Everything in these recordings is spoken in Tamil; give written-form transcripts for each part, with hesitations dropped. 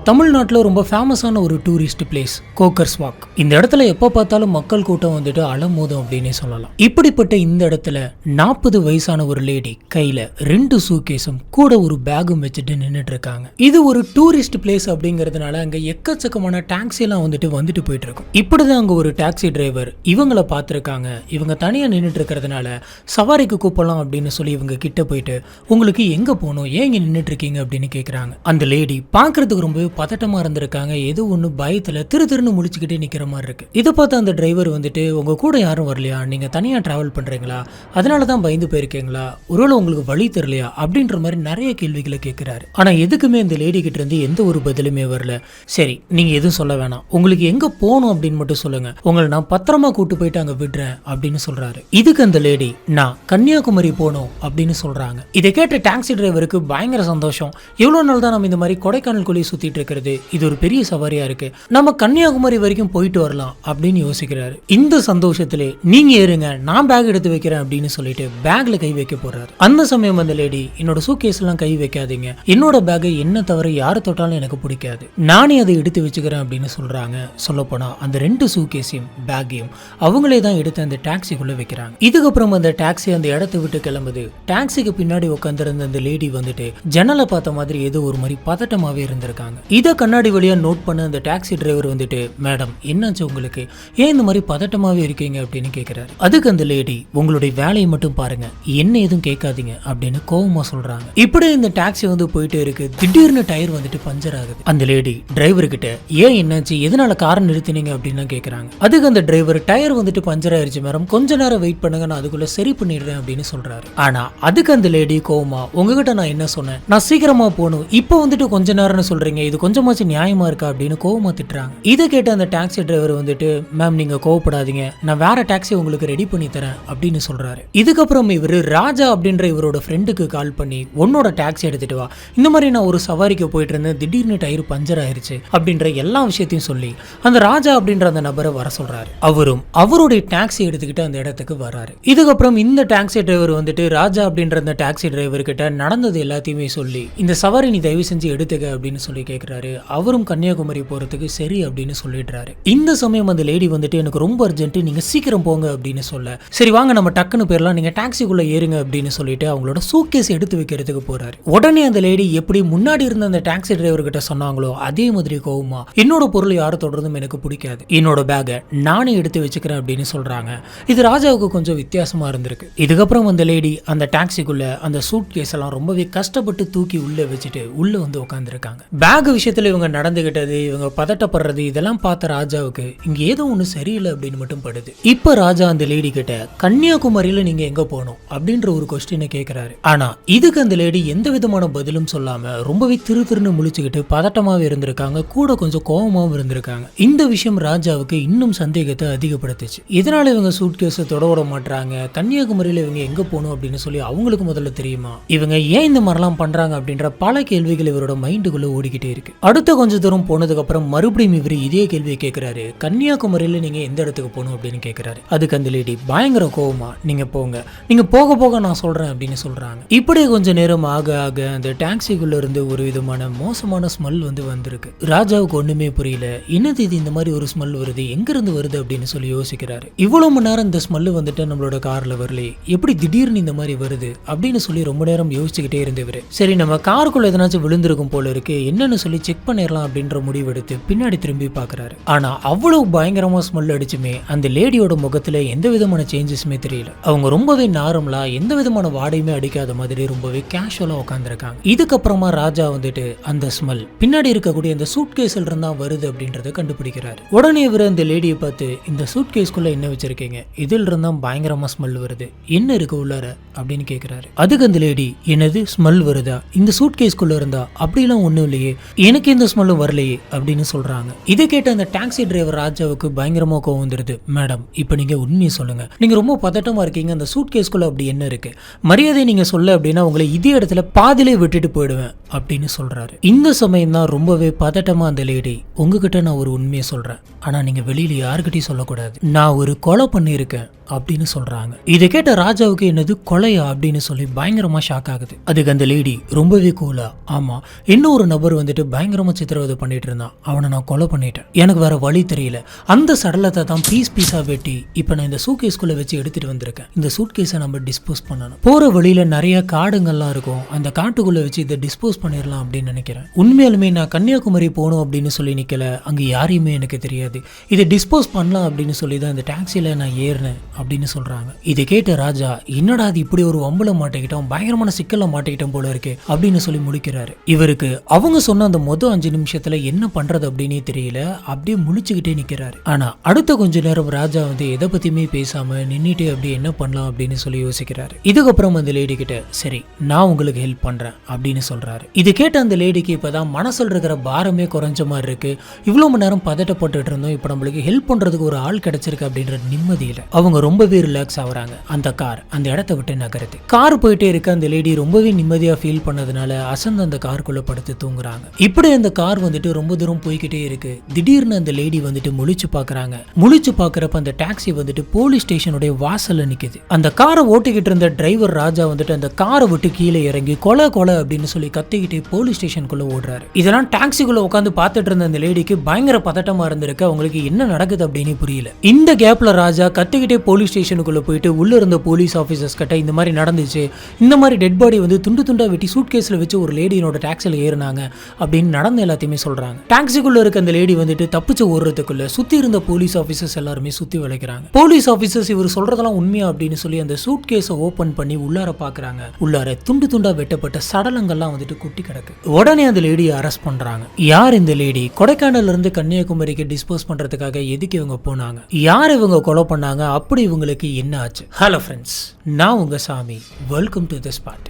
தமிழ்நாட்டில் ரொம்ப ஃபேமஸான ஒரு டூரிஸ்ட் பிளேஸ் கோக்கர்ஸ் வாக். இந்த இடத்துல எப்போ பார்த்தாலும் மக்கள் கூட்டம் வந்துட்டு அலமோதும் அப்படின்னே சொல்லலாம். இப்படிப்பட்ட இந்த இடத்துல 40 வயசான ஒரு லேடி கையில 2 சூட்கேஸும் கூட ஒரு பேகும் வச்சுட்டு நின்றுட்டு இருக்காங்க. இது ஒரு டூரிஸ்ட் பிளேஸ் அப்படிங்கிறதுனால அங்க எக்கச்சக்கமான டாக்ஸி எல்லாம் வந்துட்டு போயிட்டு இருக்கும். இப்படிதான் அங்க ஒரு டாக்ஸி டிரைவர் இவங்களை பார்த்துருக்காங்க. இவங்க தனியா நின்றுட்டு இருக்கிறதுனால சவாரிக்கு கூப்பிடலாம் அப்படின்னு சொல்லி இவங்க கிட்ட போயிட்டு உங்களுக்கு எங்க போகணும், ஏன் இங்க நின்றுட்டு இருக்கீங்க அப்படின்னு கேட்குறாங்க. அந்த லேடி பார்க்கறதுக்கு ரொம்பவே பதட்டமா இருந்திருக்காங்க. ஏதோ ஒன்று பயத்துல திருன்னு முழிச்சுக்கிட்டே நிக்கிற மாதிரி இருக்கு. இதை பார்த்து அந்த டிரைவர் வந்துட்டு உங்க கூட யாரும் வரலையா, நீங்க தனியா டிராவல் பண்றீங்களா, அதனாலதான் பயந்து போயிருக்கீங்களா, ஒருவேளை உங்களுக்கு வழி தெரியலையா அப்படின்ற மாதிரி நிறைய கேள்விகளை கேட்கிறாரு. ஆனா எதுக்குமே இந்த லேடி கிட்ட இருந்து எந்த ஒரு பதிலுமே வரல. சரி நீங்க எதுவும் சொல்ல வேணாம், உங்களுக்கு எங்க போகணும் அப்படின்னு மட்டும் சொல்லுங்க, உங்களை நான் பத்திரமா கூட்டு போயிட்டு அங்க விடுறேன் அப்படின்னு சொல்றாரு. இதுக்கு அந்த லேடி நான் கன்னியாகுமரி போகணும் அப்படின்னு சொல்றாங்க. இதை கேட்ட டாக்ஸி டிரைவருக்கு பயங்கர சந்தோஷம். எவ்வளவு நாள் தான் நம்ம இந்த மாதிரி கொடைக்கானல் குழி சுத்திட்டு இருக்கிறது, இது ஒரு பெரிய சவாரியா இருக்கு, நம்ம கன்னியாகுமரி வரைக்கும் போயிட்டு வரலாம் அப்படின்னு யோசிக்கிறாரு. இந்த சந்தோஷத்திலே நீங்க ஏறுங்க, நான் பேக் எடுத்து வைக்கிறேன் அப்படின்னு சொல்லிட்டு பேக்ல கை வைக்க போறாரு. அந்த சமயம் அந்த லேடி என்னோட சூட்கேஸ் எல்லாம் கை வைக்காதீங்க, என்னோட பேக்கை என்ன தவிர யாரு தொட்டாலும் எனக்கு பிடிக்காது, நானே அதை எடுத்து வச்சுக்கிறேன் அப்படின்னு சொல்றாங்க. சொல்ல போனா அந்த 2 சூட்கேஸையும் பேக்கையும் அவங்களே தான் எடுத்து அந்த டாக்ஸிக்குள்ள வைக்கிறாங்க. இதுக்கப்புறம் அந்த டாக்ஸி அந்த இடத்தை விட்டு கிளம்புது. டாக்ஸிக்கு பின்னாடி உட்காந்துருந்த அந்த லேடி வந்துட்டு ஜன்னலை பார்த்த மாதிரி ஏதோ ஒரு மாதிரி பதட்டமாவே இருந்திருக்காங்க. இதை கண்ணாடி வழியா நோட் பண்ண அந்த டாக்ஸி டிரைவர் வந்துட்டு மேடம் என்னாச்சு உங்களுக்கு, ஏன் இந்த மாதிரி பதட்டமாவே இருக்கீங்க அப்படின்னு கேட்கிறாரு. அதுக்கு அந்த லேடி உங்களுடைய வேலையை மட்டும் பாருங்க, என்ன எதுவும் கேட்காதீங்க அப்படின்னு கோவமா சொல்றாங்க. இப்படி இந்த டாக்ஸி வந்து போயிட்டே இருக்கு. திடீர்னு டயர் வந்துட்டு பஞ்சர் ஆகுது. அந்த லேடி டிரைவர் கிட்ட ஏன் என்னாச்சு, எதனால காரை நிறுத்தினீங்க அப்படின்னு கேட்கறாங்க. அதுக்கு அந்த டிரைவர் டயர் வந்துட்டு பஞ்சர் ஆயிருச்சு மேடம், கொஞ்ச நேரம் வெயிட் பண்ணுங்க, நான் அதுக்குள்ள சரி பண்ணிடுறேன் அப்படின்னு சொல்றாரு. ஆனா அதுக்கு அந்த லேடி கோவமா உங்ககிட்ட நான் என்ன சொன்னேன், நான் சீக்கிரமா போகணும், இப்போ வந்துட்டு கொஞ்ச நேரம்னு சொல்றீங்க, இது கொஞ்சமாச்சு நியாயமா இருக்கா அப்படின்னு கோவமா திட்டுறாங்க. இதை கேட்ட அந்த டாக்ஸி டிரைவர் வந்துட்டு மேம் நீங்க கோவப்படாதீங்க, நான் வேற டாக்ஸி உங்களுக்கு ரெடி பண்ணி தரேன் அப்படின்னு சொல்றாரு. இதுக்கப்புறம் இவரு ராஜா அப்படின்ற இவரோட ஃப்ரெண்டுக்கு கால் பண்ணி உன்னோட டாக்ஸி எடுத்துட்டு வா, இந்த மாதிரி நான் ஒரு சவாரிக்கு போயிட்டு இருந்தேன், திடீர்னு டயர் பஞ்சர் ஆயிருச்சு அப்படின்ற எல்லா விஷயத்தையும் சொல்லி அந்த ராஜா அப்படின்ற அந்த நபரை வர சொல்றாரு. அவரும் அவருடைய டாக்ஸி எடுத்துக்கிட்டு அந்த இடத்துக்கு வராரு. இதுக்கப்புறம் இந்த டாக்ஸி டிரைவர் வந்துட்டு ராஜா அப்படின்ற அந்த டாக்ஸி டிரைவர் கிட்ட நடந்தது எல்லாத்தையுமே சொல்லி இந்த சவாரி நீ தயவு செஞ்சு எடுத்துக்க அப்படின்னு சொல்லி கேட்கிறாரு. அவரும் கன்னியாகுமரி போறதுக்கு சரி அப்படின்னு சொல்லிடுறாரு. இந்த சமயம் அந்த லேடி வந்துட்டு எனக்கு ரொம்ப அர்ஜென்ட், நீங்க சீக்கிரம் போங்க அப்படின்னு சொல்ல சரி வாங்க நம்ம டக்குன்னு போயிடலாம், நீங்க டாக்ஸிக்குள்ள ஏறுங்க அப்படின்னு சொல்லிட்டு அவங்களோட சூட்கேஸ் எடுத்து வைக்கிறதுக்கு போறாரு. உடனே அந்த லேடி எப்படி முன்னாடி இருந்த அந்த டாக்ஸி டிரைவர் கிட்ட சொன்னாங்களோ அதே மாதிரி கோவமா என்னோட பொருள் யாரும் தொடர்ந்தும் எனக்கு பிடிக்காது, என்னோட பேக்கை நானே எடுத்து வச்சுக்கிறேன் அப்படின்னு சொல்றாங்க. இது ராஜாவுக்கு கொஞ்சம் வித்தியாசமா இருந்திருக்கு. இதுக்கப்புறம் அந்த லேடி அந்த டாக்ஸிக்குள்ள அந்த சூட்கேஸ் எல்லாம் ரொம்பவே கஷ்டப்பட்டு தூக்கி உள்ள வச்சுட்டு உள்ள வந்து உட்காந்துருக்காங்க. பேக் விஷயத்துல இவங்க நடந்துகிட்டது, இவங்க பதட்டப்படுறது இதெல்லாம் பார்த்த ராஜாவுக்கு இங்க ஏதோ ஒண்ணு சரியில்லை அப்படின்னு மட்டும் படுது. இப்ப ராஜா அந்த லேடி கிட்ட கன்னியாகுமரியில நீங்க எங்க போகணும் அப்படின்ற ஒரு கொஸ்டினை கேட்கிறாரு. ஆனா இதுக்கு அந்த லேடி எந்த விதமான பதிலும் சொல்லாம ரொம்பவே திருன்னு முழிச்சுக்கிட்டு பதட்டமாவே இருந்திருக்காங்க, கூட கொஞ்சம் கோபமாவும் இருந்திருக்காங்க. இந்த விஷயம் ராஜாவுக்கு இன்னும் சந்தேகத்தை அதிகப்படுத்துச்சு. இதனால இவங்க சூட்கேஸை தொட விட மாட்டாங்க, கன்னியாகுமரியில இவங்க எங்க போகணும் அப்படின்னு சொல்லி அவங்களுக்கு முதல்ல தெரியுமா, இவங்க ஏன் இந்த மாதிரிலாம் பண்றாங்க அப்படின்ற பல கேள்விகள் இவரோட மைண்டுக்குள்ள ஓடிக்கிட்டே இருக்கு. அடுத்த கொஞ்ச தூரம் போனதுக்கு அப்புறம் மறுபடியும் இவர் இதே கேள்வியை கேட்கிறாரு, கன்னியாகுமரியில நீங்க எந்த இடத்துக்கு போகணும் அப்படின்னு கேட்கிறாரு. அதுக்கு அந்த லேடி பயங்கர கோவமா நீங்க போங்க, நீங்க போக போக நான் சொல்றேன் அப்படின்னு சொல்றாங்க. இப்படி கொஞ்ச நேரம் ஆக ஆக அந்த டாக்ஸிக்குள்ள இருந்து ஒரு விதமான மோசமான ஸ்மெல் வந்திருக்கு. ராஜாவுக்கு ஒண்ணுமே புரியல, என்னது இது இந்த மாதிரி ஒரு ஸ்மெல் வருது, எங்க இருந்து வருது அப்படின்னு சொல்லி யோசிக்கிறாரு. இவ்வளவு மணி நேரம் இந்த ஸ்மெல் வந்துட்டு நம்மளோட கார்ல வரலையே, எப்படி திடீர்னு இந்த மாதிரி வருது அப்படின்னு சொல்லி ரொம்ப நேரம் யோசிச்சுக்கிட்டே இருந்தவர். சரி நம்ம காருக்குள்ள எதனாச்சும் விழுந்திருக்கும் போல இருக்கு, என்னன்னு சொல்லி செக் பண்ணிடலாம் அப்படின்ற முடிவு எடுத்து பின்னாடி திரும்பி பாக்குறாரு. ஆனா அவ்வளவு பயங்கரமா ஸ்மெல் அடிச்சுமே அந்த லேடியோட முகத்துல எந்த விதமான சேஞ்சஸுமே தெரியல. அவங்க ரொம்பவே நார்மலா எந்த விதமான வாடையுமே அடிக்காத மாதிரி ரொம்பவே கேஷுவலா உட்காந்துருக்காங்க. இதுக்கப்புறமா ராஜா வந்துட்டு அந்த ஸ்மெல் பின்னாடி இருக்கக்கூடிய அந்த சூட்கேஸ்ல இருந்தா வருது அப்படின்றத கண்டுபிடிக்கிறாரு. உடனே இவர் அந்த லேடியை பார்த்து இந்த சூட்கேஸ்குள்ள என்ன வச்சிருக்கீங்க, இதில் இருந்தா பயங்கரமா ஸ்மெல் வருது, என்ன இருக்கு உள்ளார அப்படின்னு கேட்கிறாரு. அதுக்கு அந்த லேடி என்னது ஸ்மெல் வருதா, இந்த சூட்கேஸ்குள்ள இருந்தா அப்படிலாம் ஒண்ணும் இல்லையே, எனக்கு இந்த ஸ்மெல்லும் வரலையே அப்படின்னு சொல்றாங்க. இதை கேட்ட அந்த டாக்ஸி டிரைவர் ராஜாவுக்கு பயங்கரமா கோவம் வந்துருது. மேடம் இப்ப நீங்க உண்மையை சொல்லுங்க, நீங்க ரொம்ப பதட்டமா இருக்கீங்க, அந்த சூட்கேஸ்குள்ள அப்படி என்ன இருக்கு, மரியாதை நீங்க சொல்ல அப்படின்னா உங்களை இதே இடத்துல பாதிலே விட்டுட்டு போயிடுவேன் அப்படின்னு சொல்றாரு. இந்த சமயம் தான் ரொம்பவே பதட்டமா அந்த லேடி உங்ககிட்ட நான் ஒரு உண்மையை சொல்றேன், ஆனா நீங்க வெளியில யாருக்கிட்டையும் சொல்லக்கூடாது, நான் ஒரு கொலை பண்ணியிருக்கேன் அப்படின்னு சொல்றாங்க. இதை கேட்ட ராஜாவுக்கு என்னது கொலையா அப்படின்னு சொல்லி பயங்கரமா ஷாக் ஆகுது. அதுக்கு அந்த லேடி ரொம்பவே கூலா ஆமா இன்னொரு நபர் வந்துட்டு பயங்கரமா சித்திரவதை பண்ணிட்டு இருந்தான். அவனை நான் கொலை பண்ணிட்டேன். எனக்கு வேற வழி தெரியல. அந்த சடலத்தை தான் பீஸா வெட்டி இப்ப நான் இந்த சூட்கேஸ்குள்ள வச்சு எடுத்துட்டு வந்திருக்கேன். இந்த சூட்கேஸை நம்ம டிஸ்போஸ் பண்ணணும். போற வழியில நிறைய காடுங்கள்லாம் இருக்கும். அந்த காட்டுக்குள்ள வச்சு இதை டிஸ்போஸ் பண்ணிடலாம் அப்படின்னு நினைக்கிறேன். உண்மையாலுமே நான் கன்னியாகுமரி போகணும் அப்படின்னு சொல்லி நிக்கல. அங்க யாரையுமே எனக்கு தெரியாது. இதை டிஸ்போஸ் பண்ணலாம் அப்படின்னு சொல்லி தான் இந்த டாக்ஸில நான் ஏறினேன் அப்படின்னு சொல்றாங்க. இதை கேட்ட ராஜா, என்னடா அது இப்படி ஒரு வம்புல மாட்டிக்கிட்டோம், பயங்கரமான சிக்கல்ல மாட்டிக்கிட்டோம் போல இருக்கு அப்படின்னு சொல்லி முடிக்கிறாரு. இவருக்கு அவங்க சொன்ன அந்த மொதல் 5 நிமிஷத்துல என்ன பண்றது அப்படின்னே தெரியல. அப்படியே முழிச்சுக்கிட்டே நிக்கிறாரு. ஆனா அடுத்த கொஞ்ச நேரம் ராஜா வந்து எதை பத்தியுமே பேசாம நின்னுட்டு அப்படியே என்ன பண்ணலாம் அப்படின்னு சொல்லி யோசிக்கிறாரு. இதுக்கப்புறம் அந்த லேடி கிட்ட, சரி நான் உங்களுக்கு ஹெல்ப் பண்றேன் அப்படின்னு சொல்றாரு. இது கேட்ட அந்த லேடிக்கு இப்பதான் மனசுல இருக்கிற பாரமே குறைஞ்ச மாதிரி இருக்கு. இவ்வளவு மணி நேரம் பதட்டப்பட்டு இருந்தோம், இப்ப நம்மளுக்கு ஹெல்ப் பண்றதுக்கு ஒரு ஆள் கிடைச்சிருக்கு அப்படின்ற நிம்மதியில அவங்க ரொம்பவே ரிலாக்ஸ் ஆகுறாங்க. அந்த கார் அந்த இடத்தை விட்டு நகருது. கார் போயிட்டே இருக்க அந்த லேடி ரொம்பவே நிம்மதியா ஃபீல் பண்ணதுனால அசந்து அந்த காருக்குள்ள படுத்து தூங்குறாங்க. இப்படி அந்த கார் வந்துட்டு ரொம்ப தூரம் போய்கிட்டே இருக்கு. திடீர்னு அந்த லேடி வந்துட்டு முழிச்சு பாக்குறாங்க. முழிச்சு பாக்குறப்ப அந்த டாக்ஸி வந்துட்டு போலீஸ் ஸ்டேஷனுடைய வாசல்ல நிக்குது. அந்த காரை ஓட்டிக்கிட்டு இருந்த டிரைவர் ராஜா வந்துட்டு அந்த காரை விட்டு கீழே இறங்கி கொலை கொலை அப்படின்னு சொல்லி கத்திக்கிட்டே போலீஸ் ஸ்டேஷனுக்குள்ள ஓடுறாரு. இதெல்லாம் டாக்ஸிக்குள்ள உட்காந்து பார்த்துட்டு இருந்த அந்த லேடிக்கு பயங்கர பதட்டமா இருந்திருக்கு. அவங்களுக்கு என்ன நடக்குது அப்படின்னு புரியல. இந்த கேப்ல ராஜா கத்திக்கிட்டே போலீஸ் ஸ்டேஷனுக்குள்ள போயிட்டு உள்ள இருந்த போலீஸ் ஆபீசர்ஸ் கிட்ட இந்த மாதிரி நடந்துச்சு, இந்த மாதிரி டெட் பாடி வந்து துண்டு துண்டா வெட்டி சூட்கேஸ்ல வச்சு ஒரு லேடியோட டாக்ஸில ஏறினாங்க அப்படின்னு நடந்த எல்லாத்தையுமே சொல்றாங்க. டாக்ஸிக்குள்ள இருக்க அந்த லேடி வந்துட்டு தப்பிச்சு ஓடுறதுக்குள்ள சுத்தி இருந்த போலீஸ் ஆபீசர்ஸ் எல்லாருமே சுத்தி வளைக்கிறாங்க. போலீஸ் ஆபீசர்ஸ் இவர் சொல்றதெல்லாம் உண்மையா அப்படின்னு சொல்லி அந்த சூட்கேஸை ஓபன் பண்ணி உள்ளார பாக்குறாங்க. உள்ளார துண்டு துண்டா வெட்டப்பட்ட சடலங்கள்லாம் வந்துட்டு குட்டி கிடக்கு. உடனே அந்த லேடியை அரெஸ்ட் பண்றாங்க. யார் இந்த லேடி? கொடைக்கானல்ல இருந்து கன்னியாகுமரிக்கு டிஸ்போஸ் பண்றதுக்காக எதுக்கு இவங்க போனாங்க? யார் இவங்க கொலை பண்ணாங்க? அப்படி இவங்களுக்கு என்ன ஆச்சு? ஹலோ ஃப்ரெண்ட்ஸ், நான் உங்க சாமி. Welcome to the spot.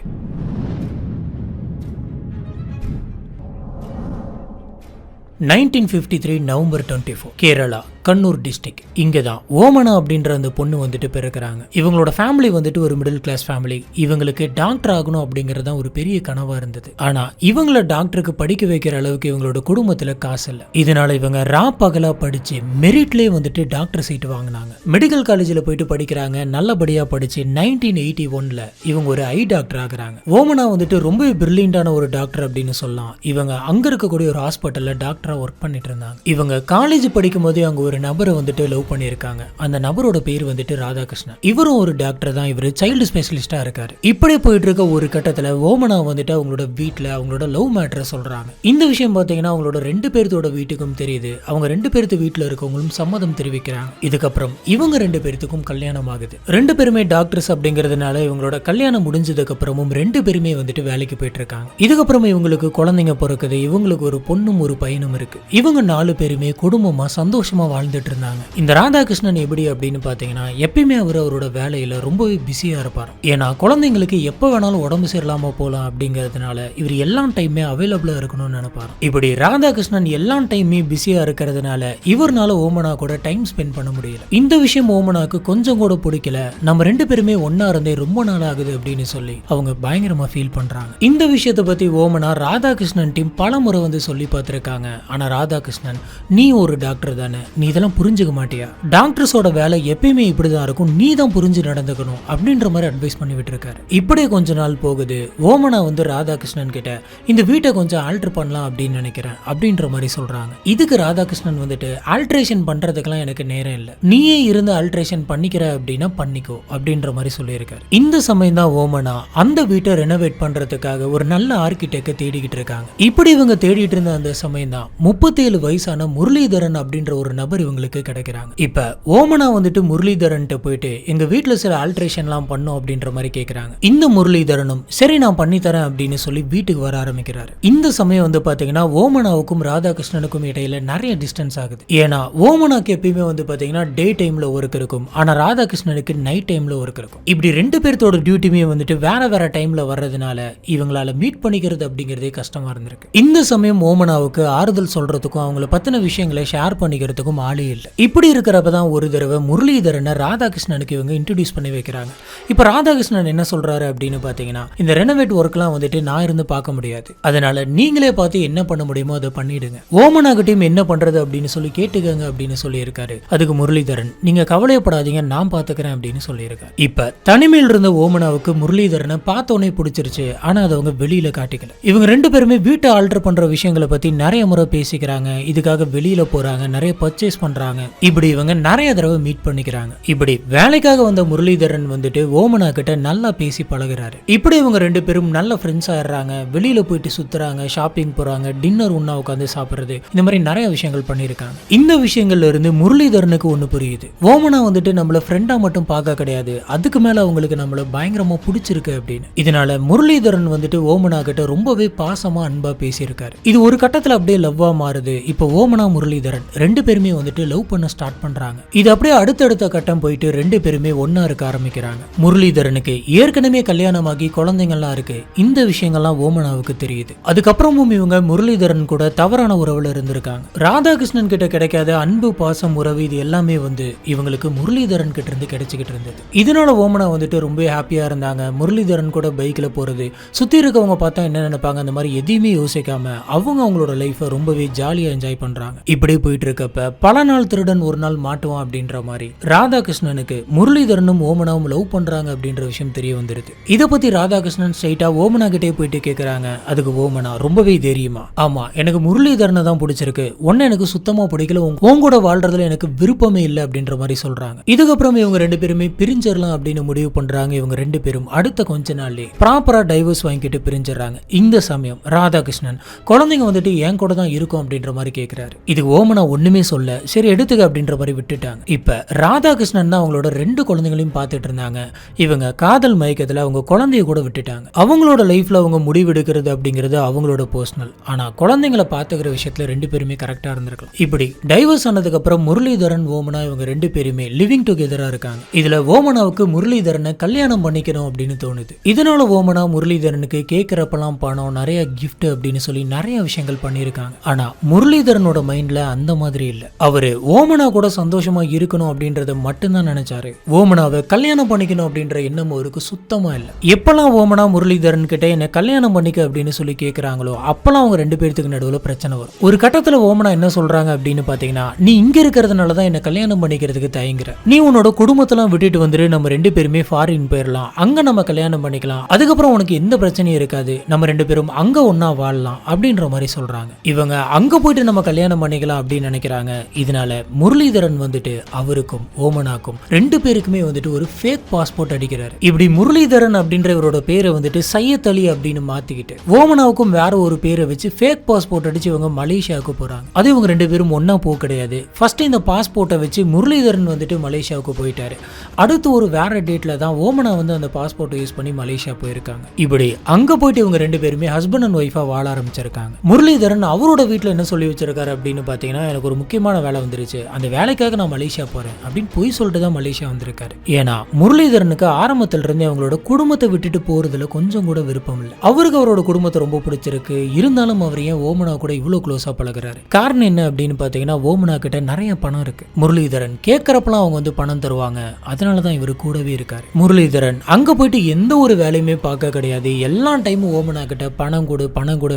1953 November 24 Kerala Kannur district. இங்கே தான் ஓமனா அப்படின்ற அந்த பொண்ணு வந்துட்டு பிறக்கிறாங்க. இவங்களோட ஃபேமிலி வந்துட்டு ஒரு மிடில் கிளாஸ் ஃபேமிலி. இவங்களுக்கு டாக்டர் ஆகணும் அப்படிங்கிறது தான் ஒரு பெரிய கனவா இருந்தது. ஆனா இவங்கள டாக்டருக்கு படிக்க வைக்கிற அளவுக்கு இவங்களோட குடும்பத்துல காசு இல்லை. இதனால இவங்க பகலா படிச்சு மெரிட்லேயே வந்துட்டு டாக்டர் சீட் வாங்கினாங்க. மெடிக்கல் காலேஜில் போயிட்டு படிக்கிறாங்க. நல்லபடியா படிச்சு 1981ல இவங்க ஒரு ஐ டாக்டர் ஆகுறாங்க. ஓமனா வந்துட்டு ரொம்ப பிரில்லியண்டான ஒரு டாக்டர் அப்படின்னு சொல்லலாம். இவங்க அங்க இருக்கக்கூடிய ஒரு ஹாஸ்பிட்டல்ல டாக்டரா ஒர்க் பண்ணிட்டு இருந்தாங்க. இவங்க காலேஜ் படிக்கும் போதே அங்க ஒரு நபரை வந்துட்டு லவ் பண்ணியிருக்காங்க. அந்த நபரோட பேர் வந்துட்டு ராதாகிருஷ்ணன். இவரும் ஒரு டாக்டர் தான். இவரு சைல்டு ஸ்பெஷலிஸ்டா இருக்காரு. இப்படி போயிட்டு இருக்க ஒரு கட்டத்துல ஓமனா வந்துட்டு அவங்களோட வீட்டுல அவங்களோட லவ் மேட்டரை சொல்றாங்க. இந்த விஷயம் பாத்தீங்கன்னா அவங்களோட 2 பேர்த்தோட வீட்டுக்கும் தெரியுது. அவங்க 2 பேர்த்து வீட்டுல இருக்கவங்களும் சம்மதம் தெரிவிக்கிறாங்க. இதுக்கப்புறம் இவங்க 2 பேர்த்துக்கும் கல்யாணம் ஆகுது. 2 பேருமே டாக்டர்ஸ் அப்படிங்கறதுனால இவங்களோட கல்யாணம் முடிஞ்சதுக்கு அப்புறமும் 2 பேருமே வந்துட்டு வேலைக்கு போயிட்டு இருக்காங்க. இதுக்கப்புறமா இவங்களுக்கு குழந்தைங்க பிறக்குது. இவங்களுக்கு ஒரு பொண்ணும் ஒரு பையனும் இருக்கு. இவங்க 4 பேருமே குடும்பமா சந்தோஷமா வாழ்ந்துட்டு இருந்தாங்க. இந்த ராதாகிருஷ்ணன் எப்படி அப்படின்னு பாத்தீங்கன்னா எப்பயுமே அவரோட வேலையில ரொம்பவே பிஸியா இருப்பார். ஏன்னா குழந்தைங்களுக்கு எப்ப வேணாலும் உடம்பு சரியில்லாம போலாம் அப்படிங்கிறதுனால இவர் எல்லா டைமே அவைலபிளா இருக்கணும்னு நினைப்பாரு. இப்படி ராதாகிருஷ்ணன் எல்லா டைமே பிஸியா இருக்கிறதுனால இவர்னால ஓமனா கூட டைம் ஸ்பெண்ட் பண்ண முடியல. இந்த விஷயம் ஓமனாக்கு கொஞ்சம் கூட பிடிக்கல. நம்ம 2 பேருமே ஒன்னா இருந்தே ரொம்ப நாள் ஆகுது அப்படின்னு சொல்லி அவங்க பயங்கரமா ஃபீல் பண்றாங்க. இந்த விஷயத்தை பத்தி ஓமனா ராதாகிருஷ்ணன் டீம் பல முறை வந்து சொல்லி பார்த்திருக்காங்க. ஆனா ராதாகிருஷ்ணன், நீ ஒரு டாக்டர் தானே, நீ இதெல்லாம் புரிஞ்சுக்க மாட்டியா? டாக்டர்ஸோட வேலை எப்பயுமே இப்படிதான் இருக்கும், நீ தான் புரிஞ்சு நடந்துக்கணும் அப்படின்ற மாதிரி அட்வைஸ் பண்ணி விட்டுருக்காரு. இப்படியே கொஞ்ச நாள் போகுது. ஓமனா வந்து ராதாகிருஷ்ணன் கிட்ட இந்த வீட்டை கொஞ்சம் ஆல்டர் பண்ணலாம் அப்படின்னு நினைக்கிறேன் அப்படின்ற மாதிரி சொல்றாங்க. இதுக்கு ராதாகிருஷ்ணன் வந்துட்டு ஆல்ட்ரேஷன் பண்றதுக்கெல்லாம் எனக்கு நேரம் இல்லை, நீயே இருந்து ஆல்ட்ரேஷன் பண்ணிக்கிற அப்படின்னா பண்ணிக்கோ அப்படின்ற மாதிரி சொல்லியிருக்காரு. இந்த சமயம் தான் ஓமனா அந்த வீட்டை ரெனோவேட் பண்றதுக்காக ஒரு நல்ல ஆர்கிடெக்டை தேடிக்கிட்டு இருக்காங்க. இப்படி இவங்க தேடிட்டு இருந்த அந்த சமயம் தான் 37 வயசான முரளிதரன் அப்படின்ற ஒரு நபர் இவங்களுக்கு கிடைக்கிறாங்க. இப்ப ஓமனா வந்துட்டு முரளிதரன் போயிட்டு எங்க வீட்டுல சில ஆல்ட்ரேஷன்லாம் பண்ணும் அப்படின்ற மாதிரி கேட்கிறாங்க. இந்த முரளிதரனும் சரி நான் பண்ணி தரேன் அப்படின்னு சொல்லி வீட்டுக்கு வர ஆரம்பிக்கிறாரு. இந்த சமயம் வந்து பாத்தீங்கன்னா ஓமனாவுக்கும் ராதாகிருஷ்ணனுக்கும் இடையில நிறைய டிஸ்டன்ஸ் ஆகுது. ஏன்னா ஓமனாக்கு எப்பயுமே வந்து பாத்தீங்கன்னா டே டைம்ல ஒர்க் இருக்கும், ஆனா ராதாகிருஷ்ணனுக்கு நைட் டைம்ல ஒர்க் இருக்கும். இப்படி 2 பேர்த்தோட டியூட்டியுமே வந்துட்டு வேற வேற டைம்ல வர்றதுனால இவங்களால மீட் பண்ணிக்கிறது அப்படிங்கிறதே கஷ்டமா இருந்திருக்கு. இந்த சமயம் ஓமனாவுக்கு ஆறுதல் சொல்றதுக்கும் அவங்கள பத்தின விஷயங்களை ஷேர் பண்ணிக்கிறதுக்கும் ஆளே இல்லை. இப்படி இருக்கிறப்பதான் ஒரு தடவை முரளிதரனை ராதாகிருஷ்ணனுக்கு இவங்க இன்ட்ரடியூஸ் பண்ணி வைக்கிறாங்க. இப்ப ராதாகிருஷ்ணன் என்ன சொல்றாரு அப்படின்னு பாத்தீங்கன்னா, இந்த ரெனோவேட் ஒர்க்லாம் வந்துட்டு நான் இருந்து பார்க்க முடியாது, அதனால நீங்களே பார்த்து என்ன பண்ண முடியுமோ அதை பண்ணிடுங்க, ஓமனாகிட்டையும் என்ன பண்றது அப்படின்னு சொல்லி கேட்டுக்கங்க அப்படின்னு சொல்லியிருக்காரு. அதுக்கு முரளிதரன், நீங்க கவலைப்படாதீங்க, நான் பாத்துக்கிறேன் அப்படின்னு சொல்லியிருக்காரு. இப்ப தனிமையில் இருந்த ஓமனாவுக்கு முரளிதரனை பார்த்தோன்னே பிடிச்சிருச்சு. ஆனா அதை அவங்க வெளியில காட்டிக்கல. இவங்க ரெண்டு பேருமே வீட்டை ஆல்டர் பண்ற விஷயங்களை பத்தி நிறைய முறை பேசிக்கிறாங்க. இதுக்காக வெளியில போறாங்க, நிறைய பர்ச்சேஸ் பண்றாங்க. இப்படி இவங்க நிறைய தடவை மீட் பண்ணிக்கிறாங்க. இப்படி வேலைக்காக வந்த முரளிதரன் வந்துட்டு ஓமனா கிட்ட நல்லா பேசி பழகுறாரு. இப்படி இவங்க ரெண்டு பேரும் நல்ல ஃப்ரெண்ட்ஸ் ஆயிடுறாங்க. வெளியில போயிட்டு சுத்துறாங்க, ஷாப்பிங் போறாங்க, டின்னர் ஒண்ணா உட்காந்து சாப்பிடுறது, இந்த மாதிரி நிறைய விஷயங்கள் பண்ணிருக்காங்க. இந்த விஷயங்கள்ல இருந்து முரளிதரனுக்கு ஒண்ணு புரியுது, ஓமனா வந்துட்டு நம்மள ஃப்ரெண்டா மட்டும் பார்க்க கிடையாது, அதுக்கு மேல அவங்களுக்கு நம்மள பயங்கரமா பிடிச்சிருக்கு அப்படின்னு. இதனால முரளிதரன் வந்துட்டு ஓமனா கிட்ட ரொம்பவே பாசமா அன்பா பேசியிருக்காரு. இது ஒரு கட்டத்துல அப்படியே லவ்வா மாறுது. இப்ப ஓமனா முரளிதரன் ரெண்டு பேருமே வந்துட்டு லவ் பண்ண ஸ்டார்ட் பண்றாங்க. இது அப்படியே அடுத்தடுத்த கட்டம் போயிட்டு ரெண்டு பேருமே ஒன்னா இருக்க ஆரம்பிக்கிறாங்க. முரளிதரனுக்கு ஏற்கனவே கல்யாணமாகி குழந்தைங்கள்லாம் இருக்கு. இந்த விஷயங்கள்லாம் ஓமனாவுக்கு தெரியுது. அதுக்கப்புறமும் இவங்க முரளிதரன் கூட தவறான உறவுல இருந்திருக்காங்க. ராதாகிருஷ்ணன் கிட்ட கிடைக்காத அன்பு, பாசம், உறவு இது எல்லாமே வந்து இவங்களுக்கு முரளிதரன் கிட்ட இருந்து கிடைச்சிக்கிட்டு இருந்தது. இதனால ஓமனா வந்துட்டு ரொம்ப ஹாப்பியா இருந்தாங்க. முரளிதரன் கூட பைக்ல போறது, சுத்தி இருக்கவங்க பார்த்தா என்ன நினைப்பாங்க, அந்த மாதிரி எதையுமே யோசிக்காம அவங்க அவங்களோட லைஃபை ரொம்பவே ஜாலியா என்ஜாய் பண்றாங்க. இப்படி போயிட்டு இருக்கப்ப பல நாள் திருடன் ஒரு நாள் மாட்டுவான் அப்படின்ற மாதிரி ராதாகிருஷ்ணனுக்கு முரளிதரனும் ஓமனாவும் லவ் பண்றாங்க அப்படின்ற விஷயம் தெரிய வந்துருது. இதை பத்தி ராதாகிருஷ்ணன் ஸ்ட்ரைட்டா ஓமனா கிட்டே போயிட்டு கேட்கறாங்க. அதுக்கு ஓமனா ரொம்பவே தைரியமா, ஆமா எனக்கு முரளிதரனை தான் பிடிச்சிருக்கு, ஒன்னு எனக்கு சுத்தமா பிடிக்கல, உங்களோட வாழ்றதுல எனக்கு விருப்பமே இல்லை அப்படின்ற மாதிரி சொல்றாங்க. இதுக்கப்புறம் இவங்க ரெண்டு பேருமே பிரிஞ்சிடலாம் அப்படின்னு முடிவு பண்றாங்க. இவங்க ரெண்டு பேரும் அடுத்த கொஞ்ச நாள்லயே ப்ராப்பரா டைவர்ஸ் வாங்கிட்டு பிரிஞ்சிடறாங்க. இந்த சமயம் ராதாகிருஷ்ணன் குழந்தைங்க வந்துட்டு என் கூட தான் இருக்கும் அப்படின்ற மாதிரி கேட்கிறாரு. இது ஓமனா ஒண்ணுமே சொல்ல, சரி எடுத்துக்க அப்படின்ற மாதிரி விட்டுட்டாங்க. இப்ப ராதாகிருஷ்ணன் தான் அவங்களோட ரெண்டு குழந்தைகளையும் பார்த்துட்டு இருந்தாங்க. இவங்க காதல் மயக்கத்துல அவங்க குழந்தைய கூட விட்டுட்டாங்க. அவங்களோட லைஃப்ல அவங்க முடிவெடுக்கிறது அப்படிங்கிறது அவங்களோட பர்சனல். ஆனா குழந்தைங்களை பாத்துக்கிற விஷயத்துல ரெண்டு பேருமே கரெக்டா இருந்திருக்கலாம். இப்படி டைவர்ஸ் ஆனதுக்கு அப்புறம் முரளிதரன் ஓமனா இவங்க ரெண்டு பேருமே லிவிங் டுகெதரா இருக்காங்க. இதுல ஓமனாவுக்கு முரளிதரனை கல்யாணம் பண்ணிக்கணும் அப்படின்னு தோணுது. இதனால ஓமனா முரளிதரனுக்கு கேட்கிறப்பெல்லாம் பணம், நிறைய கிஃப்ட் அப்படின்னு சொல்லி நிறைய விஷயங்கள் பண்ணியிருக்காங்க. ஆனா முரளிதரனோட மைண்ட்ல அந்த மாதிரி இல்ல. அவரு ஓமனா கூட சந்தோஷமா இருக்கணும் அப்படின்றத மட்டும்தான் நினைச்சாரு. ஓமனாவை கல்யாணம் பண்ணிக்கணும் அப்படின்ற எண்ணம் அவருக்கு சுத்தமா இல்ல. எப்பெல்லாம் ஓமனா முரளிதரன் கிட்ட என்ன கல்யாணம் பண்ணிக்க அப்படின்னு சொல்லி கேட்கிறாங்களோ அப்பெல்லாம் அவங்க ரெண்டு பேருக்கு நடுவுல பிரச்சனை வரும். ஒரு கட்டத்துல ஓமனா என்ன சொல்றாங்க அப்படின்னு பாத்தீங்கன்னா, நீ இங்க இருக்கிறதுனாலதான் என்ன கல்யாணம் பண்ணிக்கிறதுக்கு தயங்குற, நீ உன்னோட குடும்பத்தெல்லாம் விட்டுட்டு வந்துட்டு நம்ம ரெண்டு பேருமே ஃபாரின் போயிடலாம், அங்க நம்ம கல்யாணம் பண்ணிக்கலாம், அதுக்கப்புறம் உனக்கு எந்த பிரச்சனையும் இருக்காது, நம்ம ரெண்டு பேரும் அங்க ஒன்னா வாழலாம் அப்படின்ற மாதிரி சொல்றாங்க. இவங்க அங்க போயிட்டு நம்ம கல்யாணம் பண்ணிக்கலாம் அப்படின்னு நினைக்கிறாங்க. இதனால முரளிதரன் வந்துட்டு அவருக்கும் ஓமனாக்கும் ரெண்டு பேருக்குமே வந்துட்டு ஒரு ஃபேக் பாஸ்போர்ட் அடிக்கிறாரு. இப்படி முரளிதரன் அப்படின்ற இவரோட பேரை வந்துட்டு சையத் அலி அப்படின்னு மாத்திக்கிட்டு ஓமனாவுக்கும் வேற ஒரு பேரை வச்சு ஃபேக் பாஸ்போர்ட் அடிச்சு இவங்க மலேசியாவுக்கு போறாங்க. அது இவங்க ரெண்டு பேரும் ஒன்னா போக கிடையாது. ஃபர்ஸ்ட் இந்த பாஸ்போர்ட்டை வச்சு முரளிதரன் வந்துட்டு மலேசியாவுக்கு போயிட்டாரு. அடுத்து ஒரு வேற டேட்ல தான் ஓமனா வந்து அந்த பாஸ்போர்ட்டை யூஸ் பண்ணி மலேசியா போயிருக்காங்க. இப்படி அங்க போயிட்டு இவங்க ரெண்டு பேருமே ஹஸ்பண்ட் அண்ட் ஒய்ஃபா வாழ ஆரம்பிச்சிருக்காங்க. முரளிதரன் அவரோட வீட்டுல என்ன சொல்லி வச்சிருக்காரு அப்படின்னு பாத்தீங்கன்னா, எனக்கு ஒரு முக்கியமான வேலை வந்துருச்சு, அந்த வேலைக்காக நான் மலேசியா போறேன் அப்படின்னு போய் சொல்லிட்டு தான் மலேசியா வந்திருக்காரு. ஏன்னா முரளிதரனுக்கு ஆரம்பத்துல இருந்து அவங்களோட குடும்பத்தை விட்டுட்டு போறதுல கொஞ்சம் கூட விருப்பம் இல்லை. அவருக்கு அவரோட குடும்பத்தை ரொம்ப பிடிச்சிருக்கு. இருந்தாலும் அவர் ஏன் ஓமனா கூட இவ்வளவு க்ளோஸா பழகுறாரு? காரணம் என்ன அப்படின்னு பாத்தீங்கன்னா, ஓமனா கிட்ட நிறைய பணம் இருக்கு. முரளிதரன் கேட்கறப்பெல்லாம் அவங்க வந்து பணம் தருவாங்க. அதனாலதான் இவர் கூடவே இருக்காரு. முரளிதரன் அங்க போயிட்டு எந்த ஒரு வேலையுமே பார்க்க கிடையாது. எல்லா டைமும் ஓமனா கிட்ட பணம் கொடு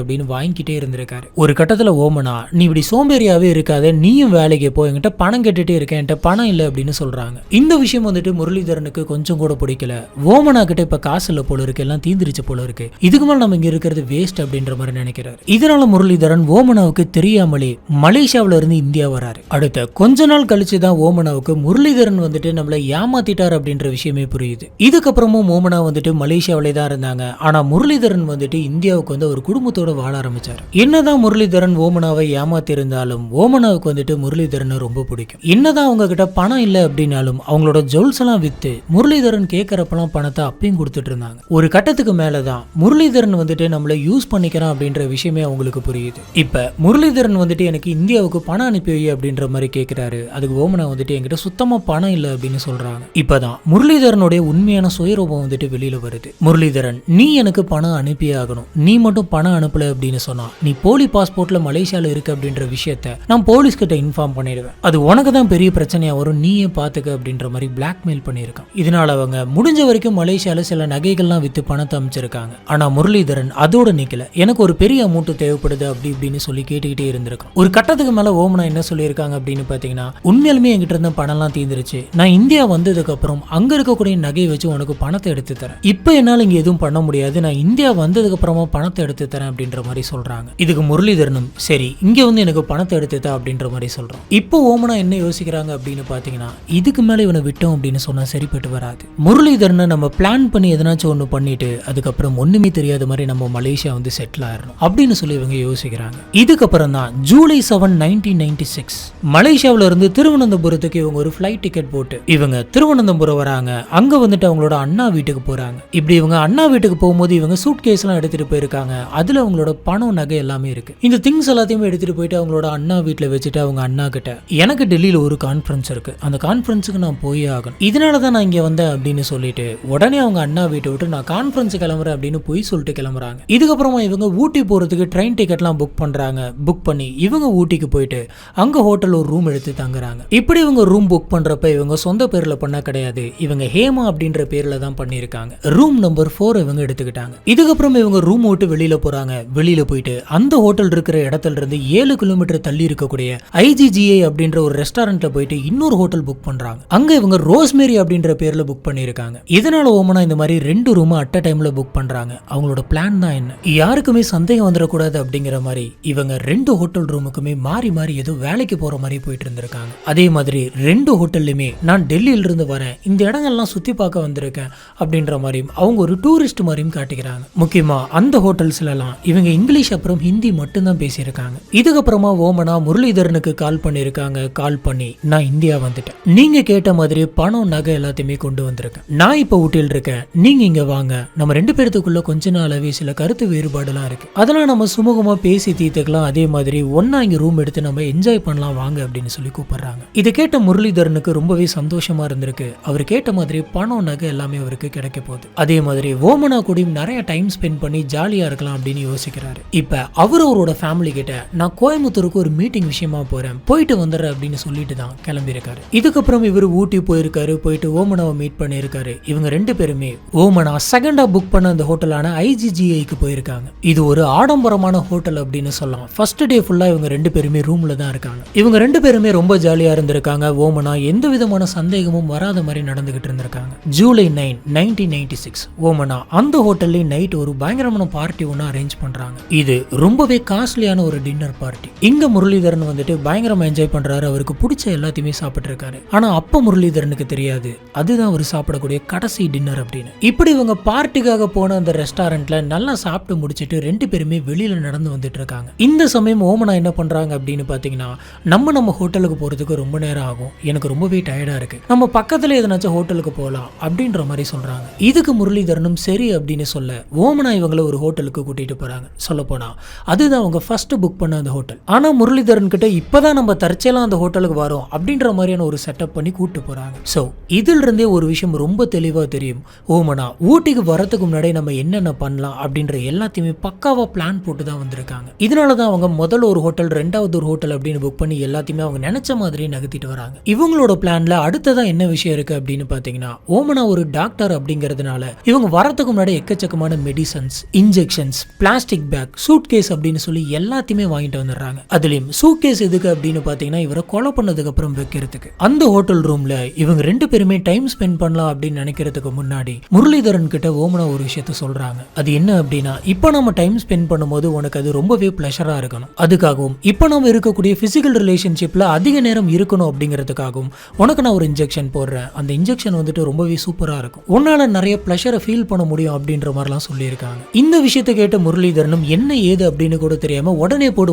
அப்படின்னு வாங்கிக்கிட்டே இருந்திருக்காரு. ஒரு கட்டத்துல ஓமனா, நீ இப்படி சோம்பேறியாவே இருக்காத, நீயும் வேலைக்கு போ, என்கிட்ட பணம் கேட்டுட்டே இருக்கேன், என்கிட்ட பணம் இல்லை அப்படின்னு சொல்றாங்க. இந்த விஷயம் வந்துட்டு முரளிதரனுக்கு கொஞ்சம் கூட பிடிக்கல. ஓமனா கிட்ட இப்ப காசு இல்ல போல இருக்கு, எல்லாம் தீந்துருச்சு போல இருக்கு, இதுக்கு மேல நம்ம இங்க இருக்கிறது வேஸ்ட் அப்படின்ற மாதிரி நினைக்கிறாரு. இதனால முரளிதரன் ஓமனாவுக்கு தெரியாமலே மலேசியாவில இருந்து இந்தியா வராரு. அடுத்த கொஞ்ச நாள் கழிச்சுதான் ஓமனாவுக்கு முரளிதரன் வந்துட்டு நம்மள ஏமாத்திட்டார் அப்படின்ற விஷயமே புரியுது. இதுக்கப்புறமும் ஓமனா வந்துட்டு மலேசியாவிலே தான் இருந்தாங்க. ஆனா முரளிதரன் வந்துட்டு இந்தியாவுக்கு வந்து ஒரு குடும்பத்தோட வாழ ஆரம்பிச்சாரு. என்னதான் முரளிதரன் ஓமனாவை ஏமாத்தி இருந்தாலும் ஓமனாவுக்கு வந்துட்டு முரளிதரனை ரொம்ப பிடிக்கும். என்னதான் அவங்க கிட்ட பணம் இல்லை அப்படின்னாலும் அவங்களோட ஜுவல்ஸ் எல்லாம் வித்து முரளிதரன் கேட்கறப்பெல்லாம் பணத்தை அப்பயும் கொடுத்துட்டு இருந்தாங்க. ஒரு கட்டத்துக்கு மேலதான் முரளிதரன் வந்துட்டு நம்மளை யூஸ் பண்ணிக்கிறான் அப்படின்ற விஷயமே அவங்களுக்கு புரியுது. இப்ப முரளிதரன் வந்துட்டு எனக்கு இந்தியாவுக்கு பணம் அனுப்பி வை அப்படின்ற மாதிரி கேட்கிறாரு. அதுக்கு ஓமனா வந்துட்டு என்கிட்ட சுத்தமா பணம் இல்லை அப்படின்னு சொல்றாங்க. இப்பதான் முரளிதரனுடைய உண்மையான சுயரூபம் வந்துட்டு வெளியில வருது. முரளிதரன், நீ எனக்கு பணம் அனுப்பியே ஆகணும், நீ மட்டும் பணம் அனுப்பல அப்படின்னு சொன்னா, நீ போலி பாஸ்போர்ட்ல மலேசியால இருக்கு அப்படின்ற விஷயத்த நான் போலீஸ் கிட்ட இன்ஃபார்ம் பண்ணிடுவேன், அது உனக்கு தான் பெரிய பிரச்சனையா வரும், நீயே பாத்துக்க அப்படின்ற மாதிரி பிளாக்மெயில் பண்ணியிருக்கான். இதனால அவங்க முடிஞ்ச வரைக்கும் மலேசியால சில நகைகள்லாம் வித்து பணத்தை அமைச்சிருக்காங்க. ஆனா முரளிதரன் அதோட நிக்கல, எனக்கு ஒரு பெரிய அமௌண்ட் தேவைப்படுது அப்படி இப்படின்னு சொல்லி கேட்டுக்கிட்டே இருந்திருக்கான். ஒரு கட்டத்துக்கு மேல ஓமனா என்ன சொல்லியிருக்காங்க அப்படின்னு பாத்தீங்கன்னா, உண்மையாலுமே என்கிட்ட இருந்த பணம்லாம் தீர்ந்துருச்சு, நான் இந்தியா வந்ததுக்கு அப்புறம் அங்க இருக்கக்கூடிய நகையை வச்சு உனக்கு பணத்தை எடுத்து தரேன், இப்ப என்னால இங்க எதுவும் பண்ண முடியாது, நான் இந்தியா வந்ததுக்கு அப்புறமா பணத்தை எடுத்து தரேன் அப்படின்ற மாதிரி சொல்றாங்க. இதுக்கு முரளிதரனும் சரி இங்க வந்து எனக்கு பணத்தை எடுத்து தா அப்படின்ற மாதிரி சொல்றோம். இப்போ ஓமனா என்ன யோசிக்கிறாங்க அப்படின்னு பாத்தீங்கன்னா, இதுக்கு மேல இவனை விட்டோம் அப்படின்னு சொன்னா சரிப்பட்டு வராது, முரளிதரனை நம்ம பிளான் பண்ணி எதனாச்சும் ஒண்ணு பண்ணிட்டு அதுக்கப்புறம் ஒண்ணுமே தெரியாத மாதிரி நம்ம மலேசியா வந்து செட்டில் ஆயிடணும் அப்படின்னு சொல்லி இவங்க யோசிக்கிறாங்க. இதுக்கப்புறம் தான் ஜூலை 7, 1996 மலேசியாவில இருந்து திருவனந்தபுரத்துக்கு இவங்க ஒரு ஃபிளைட் டிக்கெட் போட்டு இவங்க திருவனந்தபுரம் வராங்க. அங்க வந்துட்டு அவங்களோட அண்ணா வீட்டுக்கு போறாங்க. இப்படி இவங்க அண்ணா வீட்டுக்கு போகும்போது இவங்க சூட் கேஸ் எல்லாம் எடுத்துட்டு போயிருக்காங்க. அதுல அவங்களோட பணம் நகை எல்லாமே இருக்கு. இந்த திங்ஸ் எல்லாத்தையுமே எடுத்துட்டு போயிட்டு அவங்களோட அண்ணா வீட்டுல வச்சுட்டு அவங்க அண்ணா கிட்ட எனக்கு டெல்லியில ஒரு கான்ஃபரன்ஸ் இருக்கு, அந்த கான்ஃபரன்ஸுக்கு நான் போயே ஆகணும், இதனாலதான் நான் இங்க வந்தேன் அப்படின்னு சொல்லிட்டு உடனே அவங்க அண்ணா வீட்டை விட்டு நான் கான்ஃபரன்ஸ் கிளம்புறேன் அப்படின்னு போய் சொல்லிட்டு கிளம்புறாங்க. இதுக்கப்புறமா இவங்க ஊட்டி போறதுக்கு ட்ரெயின் டிக்கெட்லாம் புக் பண்றாங்க. புக் பண்ணி இவங்க ஊட்டிக்கு போயிட்டு அங்க ஹோட்டல் ஒரு ரூம் எடுத்து தங்குறாங்க. இப்படி இவங்க ரூம் புக் பண்றப்ப இவங்க சொந்த பேர்ல பண்ண கிடையாது, இவங்க ஹேமா அப்படின்ற பேர்ல தான் பண்ணிருக்காங்க. ரூம் நம்பர் 4 இவங்க எடுத்துக்கிட்டாங்க. இதுக்கப்புறம் இவங்க ரூம் விட்டு வெளியில போறாங்க. வெளியில போயிட்டு அந்த ஹோட்டல் இருக்கிற இடத்துல இருந்து 7 கிலோமீட்டர் தள்ளி இருக்கக்கூடிய IGGA அப்படின்ற ஒரு ரெஸ்டாரண்ட்ல போயிட்டு இன்னொரு ஹோட்டல் புக் பண்றாங்க. அங்க இவங்க ரோஸ்மேரி அப்படின்ற பேர்ல புக் பண்ணிருக்காங்க. இதனால ஓமனா இந்த மாதிரி 2 ரூம் அட் அ டைம்ல புக் பண்றாங்க. அவங்களோட பிளான் தான் என்ன, யாருக்குமே சந்தேகம் வந்துடக்கூடாது அப்படிங்கிற மாதிரி இவங்க 2 ஹோட்டல் ரூமுக்குமே மாறி மாறி ஏதோ வேலைக்கு போற மாதிரி போயிட்டு இருந்திருக்காங்க. அதே மாதிரி 2 ஹோட்டல்லுமே நான் டெல்லியில இருந்து வரேன், இந்த இடங்கள்லாம் சுத்தி பார்க்க வந்திருக்கேன் அப்படின்ற மாதிரியும் அவங்க ஒரு டூரிஸ்ட் மாதிரியும் காட்டிக்கிறாங்க. முக்கியமா அந்த ஹோட்டல்ஸ்ல எல்லாம் இவங்க இங்கிலீஷ் அப்புறம் ஹிந்தி மட்டும்தான் பேசியிருக்காங்க. இதுக்கப்புறமா ஓமனா முரளிதரனுக்கு கால் பண்ணிருக்காங்க. கால் பண்ணி நான் இந்தியா வந்துட்டேன், நீங்க கேட்ட மாதிரி பணம் நகை எல்லாத்தையுமே கொண்டு வந்திருக்கேன், நான் இப்ப ஊட்டியில் இருக்கேன், நீங்க இங்க வாங்க, நம்ம 2 பேர்த்துக்குள்ள கொஞ்ச நாளாவே சில கருத்து வேறுபாடுலாம் இருக்கு, அதெல்லாம் நம்ம சுமூகமா பேசி தீர்த்துக்கலாம், அதே மாதிரி ஒன்னா இங்க ரூம் எடுத்து நம்ம என்ஜாய் பண்ணலாம் வாங்க அப்படின்னு சொல்லி கூப்பிடுறாங்க. இதை கேட்ட முரளிதரனுக்கு ரொம்பவே சந்தோஷமா இருந்திருக்கு. அவர் கேட்ட மாதிரி பணம் நகை எல்லாமே அவருக்கு கிடைக்க போகுது. அதே மாதிரி ஓமனா கூடயும் நிறைய டைம் ஸ்பெண்ட் பண்ணி ஜாலியா இருக்கலாம் அப்படின்னு யோசிக்கிறாரு. இப்ப அவரோட ஃபேமிலி கிட்ட நான் கோயம்புத்தூருக்கு ஒரு மீட்டிங் விஷயமா போறேன், போயிட்டு வந்துடுறேன் அப்படின்னு சொல்லிட்டு தான் கிளம்பி இருக்காரு. இதுக்கப்புறம் இவர் ஊட்டி போயிருக்காரு. போயிட்டு ஓமனாவை மீட் பண்ணிருக்காரு. இவங்க 2 பேருமே ஓமனா செகண்டா புக் பண்ண அந்த ஹோட்டலான IGGAக்கு போயிருக்காங்க. இது ஒரு ஆடம்பரமான ஹோட்டல் அப்படின்னு சொல்லலாம். ஃபர்ஸ்ட் டே ஃபுல்லா இவங்க 2 பேருமே ரூம்ல தான் இருக்காங்க. இவங்க 2 பேருமே ரொம்ப ஜாலியா இருந்திருக்காங்க. ஓமனா எந்த விதமான சந்தேகமும் வராத மாதிரி நடந்துகிட்டு இருந்திருக்காங்க. ஜூலை 9, 1996 ஓமனா அந்த ஹோட்டல்ல நைட் ஒரு பயங்கரமான பார்ட்டி ஒன்று அரேஞ்ச் பண்றாங்க. இது ரொம்பவே காஸ்ட்லியான ஒரு டின்னர் பார்ட்டி. இங்க முரளிதரன் வந்துட்டு பயங்கரமா என்ஜாய் பண்றாரு. அவருக்கு பிடிச்ச எல்லாத்தையுமே சாப்பிட்டு இருக்காரு. ஆனா அப்ப முரளிதரனுக்கு தெரியாது அதுதான் அவர் சாப்பிடக்கூடிய கடைசி டின்னர் அப்படின்னு. இப்படி இவங்க பார்ட்டிக்காக போன அந்த ரெஸ்டாரண்ட்ல நல்லா சாப்பிட்டு முடிச்சிட்டு 2 பேருமே வெளியில நடந்து வந்துட்டு இருக்காங்க. இந்த சமயம் ஓமனா என்ன பண்றாங்க அப்படின்னு பாத்தீங்கன்னா, நம்ம ஹோட்டலுக்கு போறதுக்கு ரொம்ப நேரம் ஆகும், எனக்கு ரொம்பவே டயர்டா இருக்கு, நம்ம பக்கத்துல எதனாச்சும் ஹோட்டலுக்கு போகலாம் அப்படின்ற மாதிரி சொல்றாங்க. இதுக்கு முரளிதரனும் சரி அப்படின்னு சொல்ல ஓமனா இவங்களை ஒரு ஹோட்டலுக்கு கூட்டிட்டு போறாங்க. சொல்ல போனா அதுதான் அவங்க ஃபர்ஸ்ட் புக் பண்ண அந்த ஹோட்டல். ஆனா முரளிதரன் கிட்ட இப்பதான் நம்ம தற்செயலா அந்த ஹோட்டலுக்கு வரோம் அப்படின்ற மாதிரியான ஒரு செட்டப் பண்ணி கூட்டு போறாங்க. சோ இதுல இருந்தே ஒரு விஷயம் ரொம்ப தெளிவா தெரியும், ஓமனா ஊட்டிக்கு வரதுக்கு முன்னாடி நம்ம என்னென்ன பண்ணலாம் அப்படின்ற எல்லாத்தையுமே பக்காவா பிளான் போட்டு தான் வந்திருக்காங்க. இதனாலதான் அவங்க முதல்ல ஒரு ஹோட்டல், 2வது ஒரு ஹோட்டல் அப்படின்னு புக் பண்ணி எல்லாத்தையுமே அவங்க நினைச்ச மாதிரி நகர்த்திட்டு வராங்க. இவங்களோட பிளான்ல அடுத்ததா என்ன விஷயம் இருக்கு அப்படின்னு பாத்தீங்கன்னா, ஓமனா ஒரு டாக்டர் அப்படிங்கறதுனால இவங்க வரதுக்கு முன்னாடி எக்கச்சக்கமான medicines, injections, plastic bag, suitcase அப்படின்னு சொல்லி எல்லாத்தையுமே வாங்கிட்டு வந்துடுறாங்க. அதுலயும் சூட் கேஸ் எதுக்கு அப்படின்னு பாத்தீங்கன்னா, இவரை கொலை பண்ணதுக்கு அப்புறம் வைக்கிறதுக்கு. அந்த ஹோட்டல் ரூம்ல இவங்க 2 பேருமே டைம் ஸ்பெண்ட் பண்ணலாம் அப்படின்னு நினைக்கிறதுக்கு முன்னாடி முரளிதரன் கிட்ட ஓமனா ஒரு விஷயத்த சொல்றாங்க. அது என்ன அப்படின்னா, இப்போ நம்ம டைம் ஸ்பெண்ட் பண்ணும்போது உனக்கு அது ரொம்பவே பிளஷரா இருக்கணும், அதுக்காகவும் இப்போ நம்ம இருக்கக்கூடிய பிசிக்கல் ரிலேஷன்ஷிப்ல அதிக நேரம் இருக்கணும் அப்படிங்கிறதுக்காகவும் உனக்கு நான் ஒரு இன்ஜெக்ஷன் போடுறேன், அந்த இன்ஜெக்ஷன் வந்துட்டு ரொம்பவே சூப்பரா இருக்கும், உன்னால நிறைய பிளஷரை ஃபீல் பண்ண முடியும் அப்படின்ற மாதிரிலாம் சொல்லியிருக்காங்க. இந்த விஷயத்தை கேட்ட முரளிதரனும் என்ன ஏது அப்படின்னு கூட தெரியாம உடனே போடு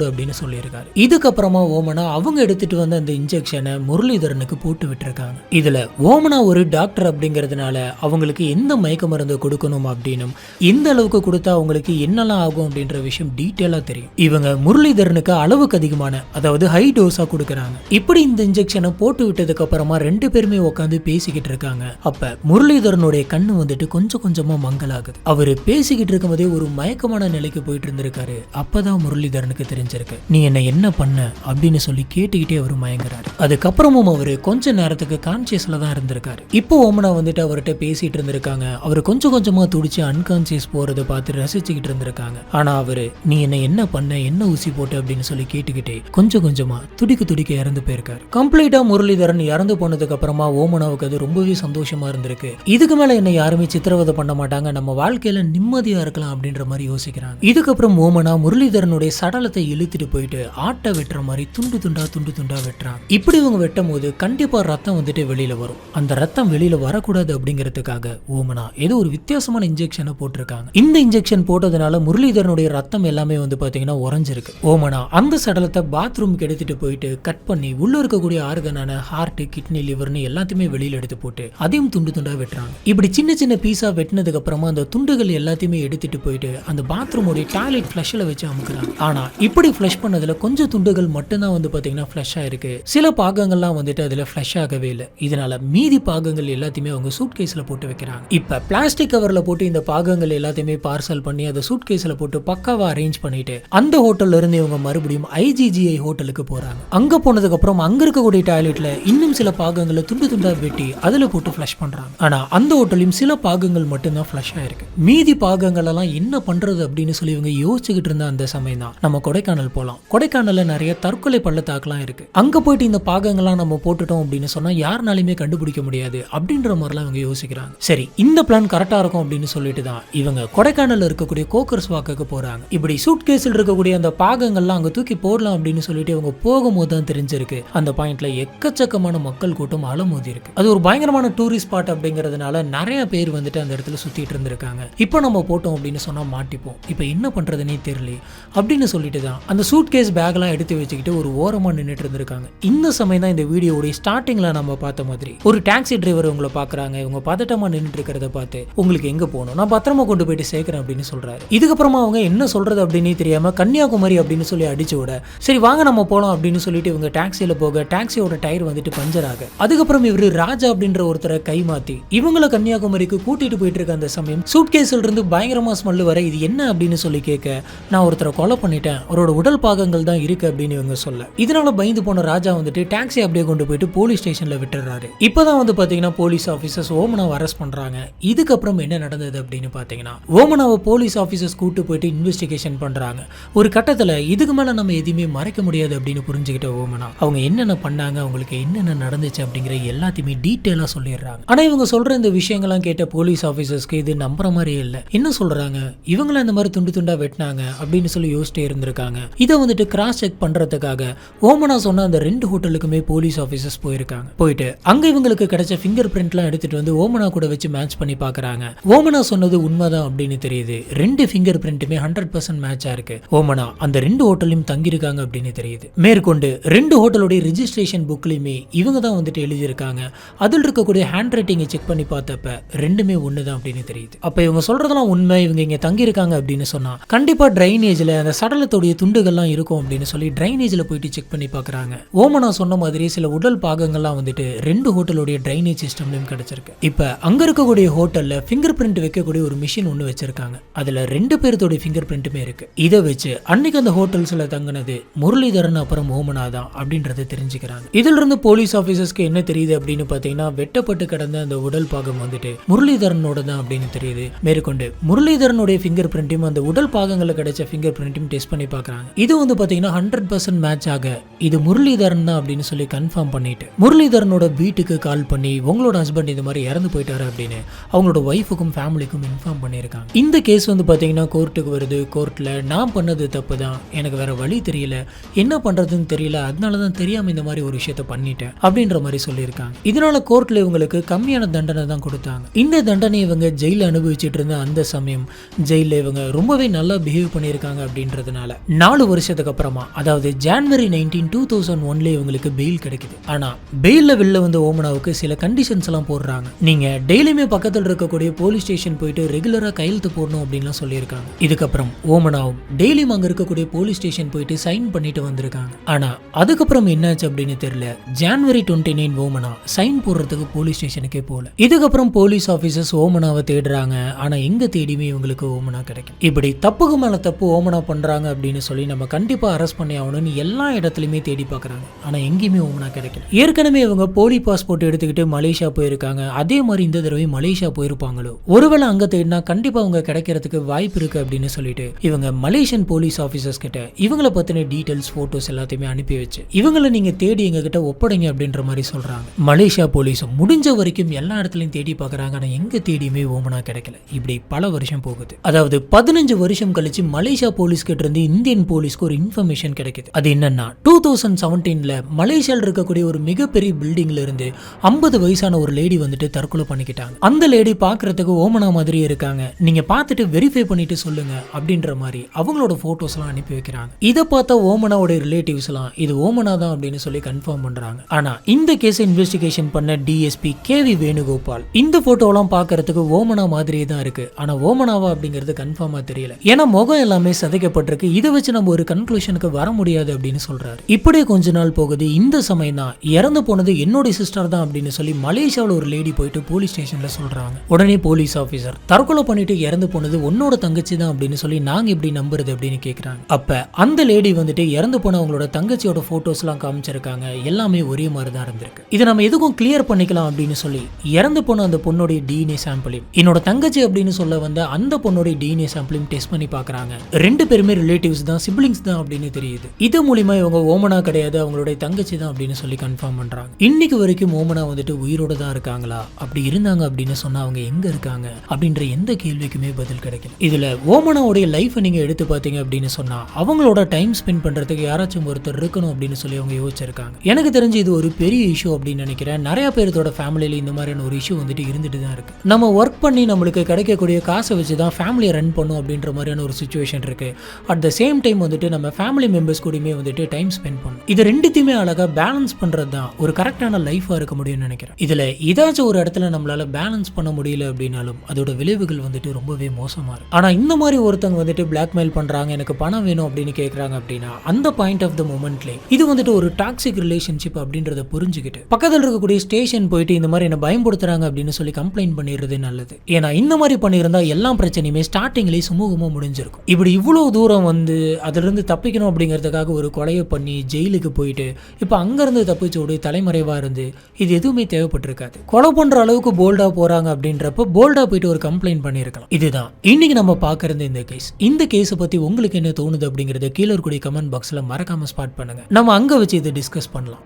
அப்படின்னு சொல்லியிருக்காரு. இதுக்கப்புறமா ஓமனா அவங்க எடுத்துட்டு வந்த அந்த இன்ஜெக்ஷனை முரளிதரனுக்கு போட்டு விட்டுருக்காங்க. இதுல ஓமனா ஒரு டாக்டர் அப்படிங்கிறதுனால அவங்களுக்கு எந்த மயக்க மருந்து கொடுக்கணும் அப்படின்னும் எந்த அளவுக்கு கொடுத்தா அவங்களுக்கு என்னெல்லாம் ஆகும் அப்படின்ற விஷயம் டீட்டெயிலா தெரியும். இவங்க முரளிதரனுக்கு அளவுக்கு அதிகமான, அதாவது ஹை டோஸா கொடுக்கறாங்க. இப்படி இந்த இன்ஜெக்ஷனை போட்டு விட்டதுக்கு அப்புறமா 2 பேருமே உட்காந்து பேசிக்கிட்டு இருக்காங்க. அப்ப முரளிதரனுடைய கண்ணு வந்துட்டு கொஞ்சம் கொஞ்சமா மங்கலாகுது. அவரு பேசிக்கிட்டு இருக்கும்போதே ஒரு மயக்கமான நிலைக்கு போயிட்டு இருந்திருக்காரு. அப்பதான் முரளிதரனுக்கு தெரிஞ்சிருக்கு, நீ என்ன பண்ண அப்படின்னு சொல்லி கேட்டுக்கிட்டே அவர் மயங்குறாரு. அதுக்கப்புறமும் அவரு கொஞ்ச நேரத்துக்கு கான்சியஸ்ல தான் இருந்திருக்காரு. இப்போ ஓமனா வந்துட்டு அவர்கிட்ட பேசிட்டு இருந்திருக்காங்க. அவர் கொஞ்சம் கொஞ்சமா துடிச்சு அன்கான்சியஸ் போறதை பார்த்து ரசிச்சுக்கிட்டு இருந்திருக்காங்க. ஆனா அவரு நீ என்ன பண்ண, என்ன ஊசி போட்டு அப்படின்னு சொல்லி கேட்டுக்கிட்டே கொஞ்சம் கொஞ்சமா துடிக்க துடிக்க இறந்து போயிருக்காரு. கம்ப்ளீட்டா முரளிதரன் இறந்து போனதுக்கு அப்புறமா ஓமனாவுக்கு அது ரொம்பவே சந்தோஷமா இருந்திருக்கு. இதுக்கு மேல என்ன யாருமே சித்திரவதை பண்ண மாட்டாங்க, நம்ம வாழ்க்கையில நிம்மதியா இருக்கலாம் அப்படின்ற மாதிரி யோசிக்கிறாங்க. இதுக்கப்புறம் ஓமனா முரளிதரனுடைய சடலத்தை இழுத்துட்டு போயிட்டு ஆட்டை வெட்டுற மாதிரி துண்டு துண்டா வெட்டுறாங்க. இப்படி இவங்க வெட்டும் போது கண்டிப்பா ரத்தம் வந்துட்டு வெளியில வரும். அந்த ரத்தம் வெளியில வரக்கூடாது அப்படிங்கிறதுக்காக ஓமனா ஏதோ ஒரு வித்தியாசமான இன்ஜெக்ஷனை போட்டிருக்காங்க. இந்த இன்ஜெக்ஷன் போட்டதுனால முரளிதரனுடைய ரத்தம் எல்லாமே வந்து பாத்தீங்கன்னா உறைஞ்சிருக்கு. ஓமனா அந்த சடலத்தை பாத்ரூமுக்கு எடுத்துட்டு போயிட்டு கட் பண்ணி உள்ள இருக்கக்கூடிய ஆர்கனான ஹார்ட், கிட்னி, லிவர்னு எல்லாத்தையுமே வெளியில எடுத்து போட்டு அதையும் துண்டு துண்டா வெட்டுறாங்க. இப்படி சின்ன சின்ன பீஸா வெட்டினதுக்கு அப்புறமா அந்த துண்டுகள் எல்லாத்தையுமே எடுத்துட்டு போயிட்டு அந்த பாத்ரூமோட டாய்லெட் ஃப்ளஷ்ல வச்சு அமுக்குறாங்க. ஆனா இப்படி ஃப்ளஷ் பண்ணதுல கொஞ்சம் துண்டுகள் மட்டும்தான் வந்து பாத்தீங்கன்னா ஃப்ளஷ் ஆயிருக்கு. சில பாகங்கள்லாம் வந்துட்டு அதுல ஃப்ளஷ் ஆகவே இல்லை. இதனால மீதி பாகங்கள் எல்லாத்தையுமே அவங்க சூட் கேஸ்ல போட்டு வைக்கிறாங்க. இப்ப பிளாஸ்டிக் கவர்ல போட்டு இந்த பாகங்கள் எல்லாத்தையுமே பார்சல் பண்ணி அதை சூட் கேஸ்ல போட்டு பக்காவா அரேஞ்ச் பண்ணிட்டு அந்த ஹோட்டல்ல இருந்து இவங்க மறுபடியும் IGGI ஹோட்டலுக்கு போறாங்க. அங்க போனதுக்கு அப்புறம் அங்க இருக்கக்கூடிய டாய்லெட்ல இன்னும் சில பாகங்களை துண்டு துண்டா வெட்டி அதுல போட்டு ஃப்ளஷ் பண்றாங்க. ஆனா அந்த ஹோட்டலையும் சில பாகங்கள் மட்டும்தான் ஃப்ளஷ் ஆயிருக்கு. மீதி பாகங்கள் எல்லாம் என்ன பண்றது அப்படின்னு சொல்லி இவங்க யோசிச்சுக்கிட்டு இருந்த அந்த சமயம் தான் நம்ம கொடைக்கானல் போலாம். கொடைக்கானல்ல நிறைய தற்கொலை பள்ளத்தாக்குலாம் இருக்கு. அங்க போயிட்டு இந்த பாகங்கள்லாம் நம்ம போட்டுட்டோம் அப்படின்னு சொன்னா யாருனாலுமே கண்டுபிடிக்க முடியாது அப்படின்ற மாதிரிலாம் இவங்க யோசிக்கிறாங்க. சரி, இந்த பிளான் கரெக்டா இருக்கும் அப்படின்னு சொல்லிட்டு தான் இவங்க கொடைக்கானல்ல இருக்கக்கூடிய கோக்கர்ஸ் வாக்குக்கு போறாங்க. இப்படி சூட் கேஸில் இருக்கக்கூடிய அந்த பாகங்கள்லாம் அங்க தூக்கி போடலாம் அப்படின்னு சொல்லிட்டு இவங்க போகும்போது தான் தெரிஞ்சிருக்கு அந்த பாயிண்ட்ல எக்கச்சக்கமான மக்கள் கூட்டம் அலமோதி இருக்கு. அது ஒரு பயங்கரமான டூரிஸ்ட் ஸ்பாட் அப்படிங்கிறதுனால நிறைய பேர் வந்துட்டு அந்த இடத்துல சுத்திட்டு இருந்திருக்காங்க. இப்போ நம்ம போட்டோம் அப்படின்னு சொன்னா மாட்டிப்போம், இப்போ என்ன பண்றதுன்னே தெரியல அப்படின்னு சொல்லிட்டு தான் அந்த சூட் கேஸ் பேக்லாம் எடுத்து வச்சுக்கிட்டு ஒரு ஓரமா நின்றுட்டு இருந்திருக்காங்க. இந்த சமயம் தான் இந்த வீடியோடைய ஸ்டார்டிங்ல நம்ம பார்த்த மாதிரி ஒரு டாக்ஸி டிரைவர் உங்களை பாக்குறாங்க. இவங்க பதட்டமா நின்றுட்டு இருக்கிறத பார்த்து உங்களுக்கு எங்க போகணும், நான் பத்திரமா கொண்டு போயிட்டு சேர்க்கிறேன் அப்படின்னு சொல்றாரு. இதுக்கப்புறமா அவங்க என்ன சொல்றது அப்படின்னு தெரியாம கன்னியாகுமரி அப்படின்னு சொல்லி அடிச்சு விட சரி வாங்க நம்ம போலாம் அப்படின்னு சொல்லிட்டு இவங்க டாக்ஸியில போக டாக்ஸியோட டயர் வந்துட்டு பஞ்சர் ஆக அதுக்கப்புறம் இவரு ராஜா அப்படின்ற ஒருத்தரை கை மாத்தி இவங்கள கன்னியாகுமரிக்கு கூட்டிட்டு போயிட்டு இருக்க அந்த சமயம் சூட் கேஸ்ல இருந்து பயங்கரமா ஸ்மெல் வர இது என்ன அப்படின்னு சொல்லி கேட்க நான் ஒருத்தரை கொலை பண்ணிட்டேன், அவரோட உடல் பாகங்கள் தான் இருக்கு அப்படின்னு இவங்க சொல்ல இதனால பயந்து போன ராஜா வந்துட்டு டாக்ஸி அப்படியே கொண்டு போயிட்டு போலீஸ் ஸ்டேஷன்ல விட்டுறாரு. இப்பதான் வந்து பாத்தீங்கன்னா போலீஸ் ஆபீசர்ஸ் ஓமனாவை அரெஸ்ட் பண்றாங்க. இதுக்கப்புறம் என்ன நடந்தது அப்படின்னு பாத்தீங்கன்னா ஓமனாவை போலீஸ் ஆபீசர்ஸ் கூட்டு போயிட்டு இன்வெஸ்டிகேஷன் பண்றாங்க. ஒரு கட்டத்துல இதுக்கு மேல நம்ம எதுவுமே மறைக்க முடியாது அப்படின்னு புரிஞ்சுக்கிட்ட ஓமனா அவங்க என்னென்ன பண்ணாங்க, அவங்களுக்கு என்னென்ன நடந்துச்சு அப்படிங்கிற எல்லாத்தையுமே டீட்டெயிலா சொல்லிடுறாங்க. ஆனா இவங்க சொல்ற இந்த விஷயங்கள்லாம் கேட்ட போலீஸ் ஆபீசர்ஸ்க்கு இது நம்புற மாதிரியே இல்லை. என்ன சொல்றாங்க, இவங்கள இந்த மாதிரி துண்டு துண்டா வெட்டினாங்க அப்படின்னு சொல்லி யோசிச்சுட்டே இருந்திருக்காங்க. இதை வந்துட்டு கிராஸ் செக் பண்றதுக்காக ஓமனா சொன்ன அந்த 2 ஹோட்டலுக்குமே போலீஸ் ஆபீசர்ஸ் போயிருக்காங்க. போயிட்டு அங்க இவங்களுக்கு கிடைச்ச ஃபிங்கர் பிரிண்ட்லாம் எடுத்துட்டு வந்து ஓமனா கூட வச்சு மேட்ச் பண்ணி பாக்குறாங்க. ஓமனா சொன்னது உண்மைதான் அப்படின்னு தெரியுது. 2 ஃபிங்கர் பிரிண்ட்டுமே 100% மேட்சா இருக்கு. ஓமனா அந்த 2 ஹோட்டலையும் தங்கியிருக்காங்க அப்படின்னு தெரியுது. மேற்கொண்டு 2 ஹோட்டலுடைய ரெஜிஸ்ட்ரேஷன் புக்லயுமே இவங்க தான் வந்துட்டு எழுதியிருக்காங்க. அதில் இருக்கக்கூடிய ஹேண்ட் ரைட்டிங்கை செக் பண்ணி பார்த்தப்ப ரெண்டுமே ஒண்ணுதான் அப்படின்னு தெரியுது. அப்ப இவங்க சொல்றதெல்லாம் உண்மை, இவங்க இங்க தங்கியிருக்காங்க அப்படின்னு சொன்னா கண்டிப்பா டிரைனேஜ்ல அந்த சடலத்துடைய துண்டுகள்லாம் இருக்கும் அப்படின்னு சொல்லி டிரைனேஜ்ல போயிட்டு செக் பண்ணி பாக்குறாங்க. ஓமனா சொன்ன மாதிரி சில உடல் பாகங்கள்லாம் வந்துட்டு 2 ஹோட்டலுடைய டிரைனேஜ் சிஸ்டம்லயும் கிடைச்சிருக்கு. இப்ப அங்க இருக்கக்கூடிய ஹோட்டல்ல ஃபிங்கர் பிரிண்ட் வைக்கக்கூடிய ஒரு மிஷின் ஒண்ணு வச்சிருக்காங்க. அதுல 2 பேர்த்தோட ஃபிங்கர் பிரிண்ட்டுமே இருக்கு. இதை வச்சு அன்னைக்கு அந்த ஹோட்டல்ஸ்ல தங்கினது முரளிதரன் அப்புறம் ஓமனா தான் அப்படின்றத தெரிஞ்சுக்கிறாங்க. இதுல இருந்து போலீஸ் ஆபீசர்ஸ்க்கு என்ன தெரியுது அப்படின்னு பாத்தீங்கன்னா வெட்டப்பட்டு கிடந்த அந்த உடல் பாகம் வந்துட்டு முரளிதரனோட தான் அப்படின்னு தெரியுது. மேற்கொண்டு முரளிதரனுடைய ஃபிங்கர் பிரிண்ட்டையும் அந்த உடல் பாகங்களை கிடைச்ச ஃபிங்கர் பிரிண்ட்டையும் டெஸ்ட் பண்ணி பாக்குறாங்க. இது வந்து பாத்தீங்கன்னா 100% மேட்ச் ஆக இது முரளிதரன் தான் அப்படின்னு சொல்லி கன்ஃபார்ம் பண்ணிட்டு முரளிதரனோட வீட்டுக்கு கால் பண்ணி உங்களோட ஹஸ்பண்ட் இந்த மாதிரி இறந்து போயிட்டாரு அப்படின்னு அவங்களோட ஒய்ஃபுக்கும் ஃபேமிலிக்கும் இன்ஃபார்ம் பண்ணியிருக்காங்க. இந்த கேஸ் வந்து பாத்தீங்கன்னா கோர்ட்டுக்கு வருது. கோர்ட்ல நான் பண்ணது தப்பு தான், எனக்கு வேற வழி தெரியல, என்ன பண்றதுன்னு தெரியல, அதனாலதான் தெரியாம இந்த மாதிரி ஒரு விஷயத்த பண்ணிட்டேன் அப்படின்ற மாதிரி சொல்லியிருக்காங்க. இதனால கோர்ட்ல இவங்களுக்கு கம்மியான தண்டனை தான் கொடுத்தாங்க. இந்த தண்டனை இவங்க ஜெயில அனுபவிச்சுட்டு இருந்த அந்த சமயம் ஜெயில இவங்க ரொம்பவே நல்லா பிஹேவ் பண்ணியிருக்காங்க அப்படின்றதுனால 4 வருஷத்துக்கு அப்புறமா அதாவது ஜனவரி 19, 2001 இவங்களுக்கு பெயில் கிடைக்குது. ஆனா பெயில்ல வெளில வந்து ஓமனாவுக்கு சில கண்டிஷன்ஸ் எல்லாம் போடுறாங்க. நீங்க டெய்லியுமே பக்கத்தில் இருக்கக்கூடிய போலீஸ் ஸ்டேஷன் போயிட்டு ரெகுலரா கையெழுத்து போடணும் அப்படின்னு சொல்லியிருக்காங்க. இதுக்கப்புறம் ஓமனாவும் டெய்லியும் அங்க இருக்கக்கூடிய போலீஸ் ஸ்டேஷன் போயிட்டு சைன் பண்ணிட்டு வந்திருக்காங்க. ஆனா அதுக்கப்புறம் என்னாச்சு அப்படின்னு தெரியல. ஜனவரி 29 ஓமனா சைன் போடுறதுக்கு போலீஸ் ஸ்டேஷனுக்கே போல. இதுக்கப்புறம் போலீஸ் ஆபீசர்ஸ் ஓமனாவை தேடுறாங்க. ஆனா எங்க தேடியுமே இவங்களுக்கு ஓமனா கிடைக்கும். இப்படி தப்புக்கு மேல தப்பு ஓமனா பண்றாங்க அப்படின்னு சொல்லி நம்ம கண்டிப்பா அரெஸ்ட் பண்ணி ஆகணும்னு அப்படின்னு எல்லா இடத்துலையுமே தேடி பார்க்குறாங்க. ஆனால் எங்கேயுமே ஓமனா கிடைக்கல. ஏற்கனவே இவங்க போலி பாஸ்போர்ட் எடுத்துக்கிட்டு மலேசியா போயிருக்காங்க. அதே மாதிரி இந்த தடவை மலேசியா போயிருப்பாங்களோ, ஒருவேளை அங்கே தேடினா கண்டிப்பாக அவங்க கிடைக்கிறதுக்கு வாய்ப்பு இருக்கு அப்படின்னு சொல்லிட்டு இவங்க மலேசியன் போலீஸ் ஆஃபீஸர்ஸ் கிட்ட இவங்களை பற்றின டீட்டெயில்ஸ் ஃபோட்டோஸ் எல்லாத்தையுமே அனுப்பி வச்சு இவங்களை நீங்கள் தேடி எங்க கிட்ட ஒப்படைங்க அப்படின்ற மாதிரி சொல்றாங்க. மலேசியா போலீஸும் முடிஞ்ச வரைக்கும் எல்லா இடத்துலையும் தேடி பார்க்குறாங்க. ஆனால் எங்க தேடியுமே ஓமனா கிடைக்கல. இப்படி பல வருஷம் போகுது. அதாவது 15 வருஷம் கழிச்சு மலேசியா போலீஸ் கிட்ட இருந்து இந்தியன் போலீஸ்க்கு ஒரு இன்ஃபர்மேஷன் கிடைக்குது. அது என்னன்னா 2017ல மலேசியாவில் இருக்கக்கூடிய ஒரு மிகப்பெரிய பில்டிங்ல இருந்து 50 வயசான ஒரு லேடி வந்துட்டு தற்கொலை பண்ணிக்கிட்டாங்க. அந்த லேடி பார்க்கறதுக்கு ஓமனா மாதிரி இருக்காங்க, நீங்க பார்த்துட்டு வெரிஃபை பண்ணிட்டு சொல்லுங்க அப்படின்ற மாதிரி அவங்களோட போட்டோஸ் எல்லாம் அனுப்பி வைக்கிறாங்க. இதை பார்த்தா ஓமனாவோட ரிலேட்டிவ்ஸ் எல்லாம் இது ஓமனா தான் அப்படின்னு சொல்லி கன்ஃபார்ம் பண்றாங்க. ஆனா இந்த கேஸை இன்வெஸ்டிகேஷன் பண்ண டிஎஸ்பி கேவி வேணுகோபால் இந்த போட்டோலாம் பார்க்கறதுக்கு ஓமனா மாதிரியே தான் இருக்கு. ஆனா ஓமனாவா அப்படிங்கிறது கன்ஃபார்மா தெரியல. ஏன்னா முகம் எல்லாமே சதைக்கப்பட்டிருக்கு. இதை வச்சு நம்ம ஒரு கன்க்ளூஷனுக்கு வர முடியாது அப்படின்னு சொல்றாரு. இப்படியே கொஞ்ச நாள் போகுது. இந்த சமயம் தான் இறந்து போனது என்னோட சிஸ்டர் தான் அப்படின்னு சொல்லி மலேசியாவில் ஒரு லேடி போயிட்டு போலீஸ் ஸ்டேஷன்ல சொல்றாங்க. உடனே போலீஸ் ஆபீசர் தற்கொலை பண்ணிட்டு இறந்து போனது உன்னோட தங்கச்சி தான் அப்படின்னு சொல்லி நாங்க எப்படி நம்புறது அப்படின்னு கேக்குறாங்க. அப்ப அந்த லேடி வந்துட்டு இறந்து போன அவங்களோட தங்கச்சியோட போட்டோஸ் எல்லாம் காமிச்சிருக்காங்க. எல்லாமே ஒரே மாதிரி தான் இருந்திருக்கு. இதை நம்ம எதுக்கும் கிளியர் பண்ணிக்கலாம் அப்படின்னு சொல்லி இறந்து போன அந்த பொண்ணோட டிஎன்ஏ சாம்பிளையும் என்னோட தங்கச்சி அப்படின்னு சொல்ல வந்த அந்த பொண்ணோட டிஎன்ஏ சாம்பிளையும் டெஸ்ட் பண்ணி பாக்குறாங்க. ரெண்டு பேருமே ரிலேட்டிவ்ஸ் தான், சிப்ளிங்ஸ் தான் அப்படின்னு தெரியுது. இது மூலியமா இவங்க ஓமனா கிடையாது, அவங்களுடைய தங்கச்சி தான் அப்படின்னு சொல்லி கன்ஃபார்ம் பண்றாங்க. இன்னைக்கு வரைக்கும் ஓமனா வந்துட்டு உயிரோட தான் இருக்காங்களா, அப்படி இருந்தாங்க அப்படின்னு சொன்னா அவங்க எங்க இருக்காங்க அப்படின்ற எந்த கேள்விக்குமே பதில் கிடைக்கல. இதுல ஓமனாவுடைய லைஃப் நீங்க எடுத்து பாத்தீங்க அப்படின்னு சொன்னா அவங்களோட டைம் ஸ்பெண்ட் பண்றதுக்கு யாராச்சும் ஒருத்தர் இருக்கணும் அப்படின்னு சொல்லி அவங்க யோசிச்சிருக்காங்க. எனக்கு தெரிஞ்சு இது ஒரு பெரிய இஷ்யூ அப்படின்னு நினைக்கிறேன். நிறைய பேரோட ஃபேமிலியில இந்த மாதிரியான ஒரு இஷ்யூ வந்துட்டு இருந்துட்டு தான் இருக்கு. நம்ம ஒர்க் பண்ணி நம்மளுக்கு கிடைக்கக்கூடிய காசை வச்சு தான் ஃபேமிலியை ரன் பண்ணும் அப்படின்ற மாதிரியான ஒரு சிச்சுவேஷன் இருக்கு. அட் த சேம் டைம் வந்துட்டு நம்ம ஃபேமிலி மெம்பர்ஸ் கூடயுமே வந்துட்டு டைம் ஸ்பெண்ட் பண்ணணும். இது ரெண்டுத்தையுமே அழகா பேலன்ஸ் பண்றது தான் ஒரு கரெக்டான லைஃபா இருக்க முடியும்னு நினைக்கிறேன். இதுல ஏதாச்சும் ஒரு இடத்துல நம்மளால பேலன்ஸ் பண்ண முடியல அப்படின்னாலும் அதோட விளைவுகள் வந்துட்டு ரொம்பவே மோசமா இருக்கு. ஆனா இந்த மாதிரி ஒருத்தங்க வந்துட்டு பிளாக்மெயில் பண்றாங்க, எனக்கு பணம் வேணும் அப்படின்னு கேட்கறாங்க அப்படின்னா அந்த பாயிண்ட் ஆஃப் த மொமெண்ட்ல இது வந்துட்டு ஒரு டாக்ஸிக் ரிலேஷன்ஷிப் அப்படின்றத புரிஞ்சுக்கிட்டு பக்கத்தில் இருக்கக்கூடிய ஸ்டேஷன் போயிட்டு இந்த மாதிரி என்ன பயன்படுத்துறாங்க அப்படின்னு சொல்லி கம்ப்ளைண்ட் பண்ணிடுறது நல்லது. ஏன்னா இந்த மாதிரி பண்ணியிருந்தா எல்லா பிரச்சனையுமே ஸ்டார்டிங்லேயே சுமூகமா முடிஞ்சிருக்கும். இப்படி இவ்வளவு தூரம் வந்து அதுல இருந்து தப்பிக்கணும் அப்படிங்கிறதுக்காக ஒரு கொலையை பண்ணி ஜெயிலுக்கு போயிட்டு இப்போ அங்கிருந்து தப்பிச்சோடு தலைமறைவா இருந்து இது எதுவுமே தேவைப்பட்டிருக்காது. கொலை பண்ற அளவுக்கு போல்டா போறாங்க அப்படின்றப்ப போல்டா போயிட்டு ஒரு கம்ப்ளைண்ட் பண்ணியிருக்கலாம். இதுதான் இன்னைக்கு நம்ம பார்க்கறது இந்த கேஸ். இந்த கேஸை பத்தி உங்களுக்கு என்ன தோணுது அப்படிங்கறத கீழே இருக்கக்கூடிய கமெண்ட் பாக்ஸ்ல மறக்காம ஸ்பாட் பண்ணுங்க. நம்ம அங்க வச்சு இதை டிஸ்கஸ் பண்ணலாம்.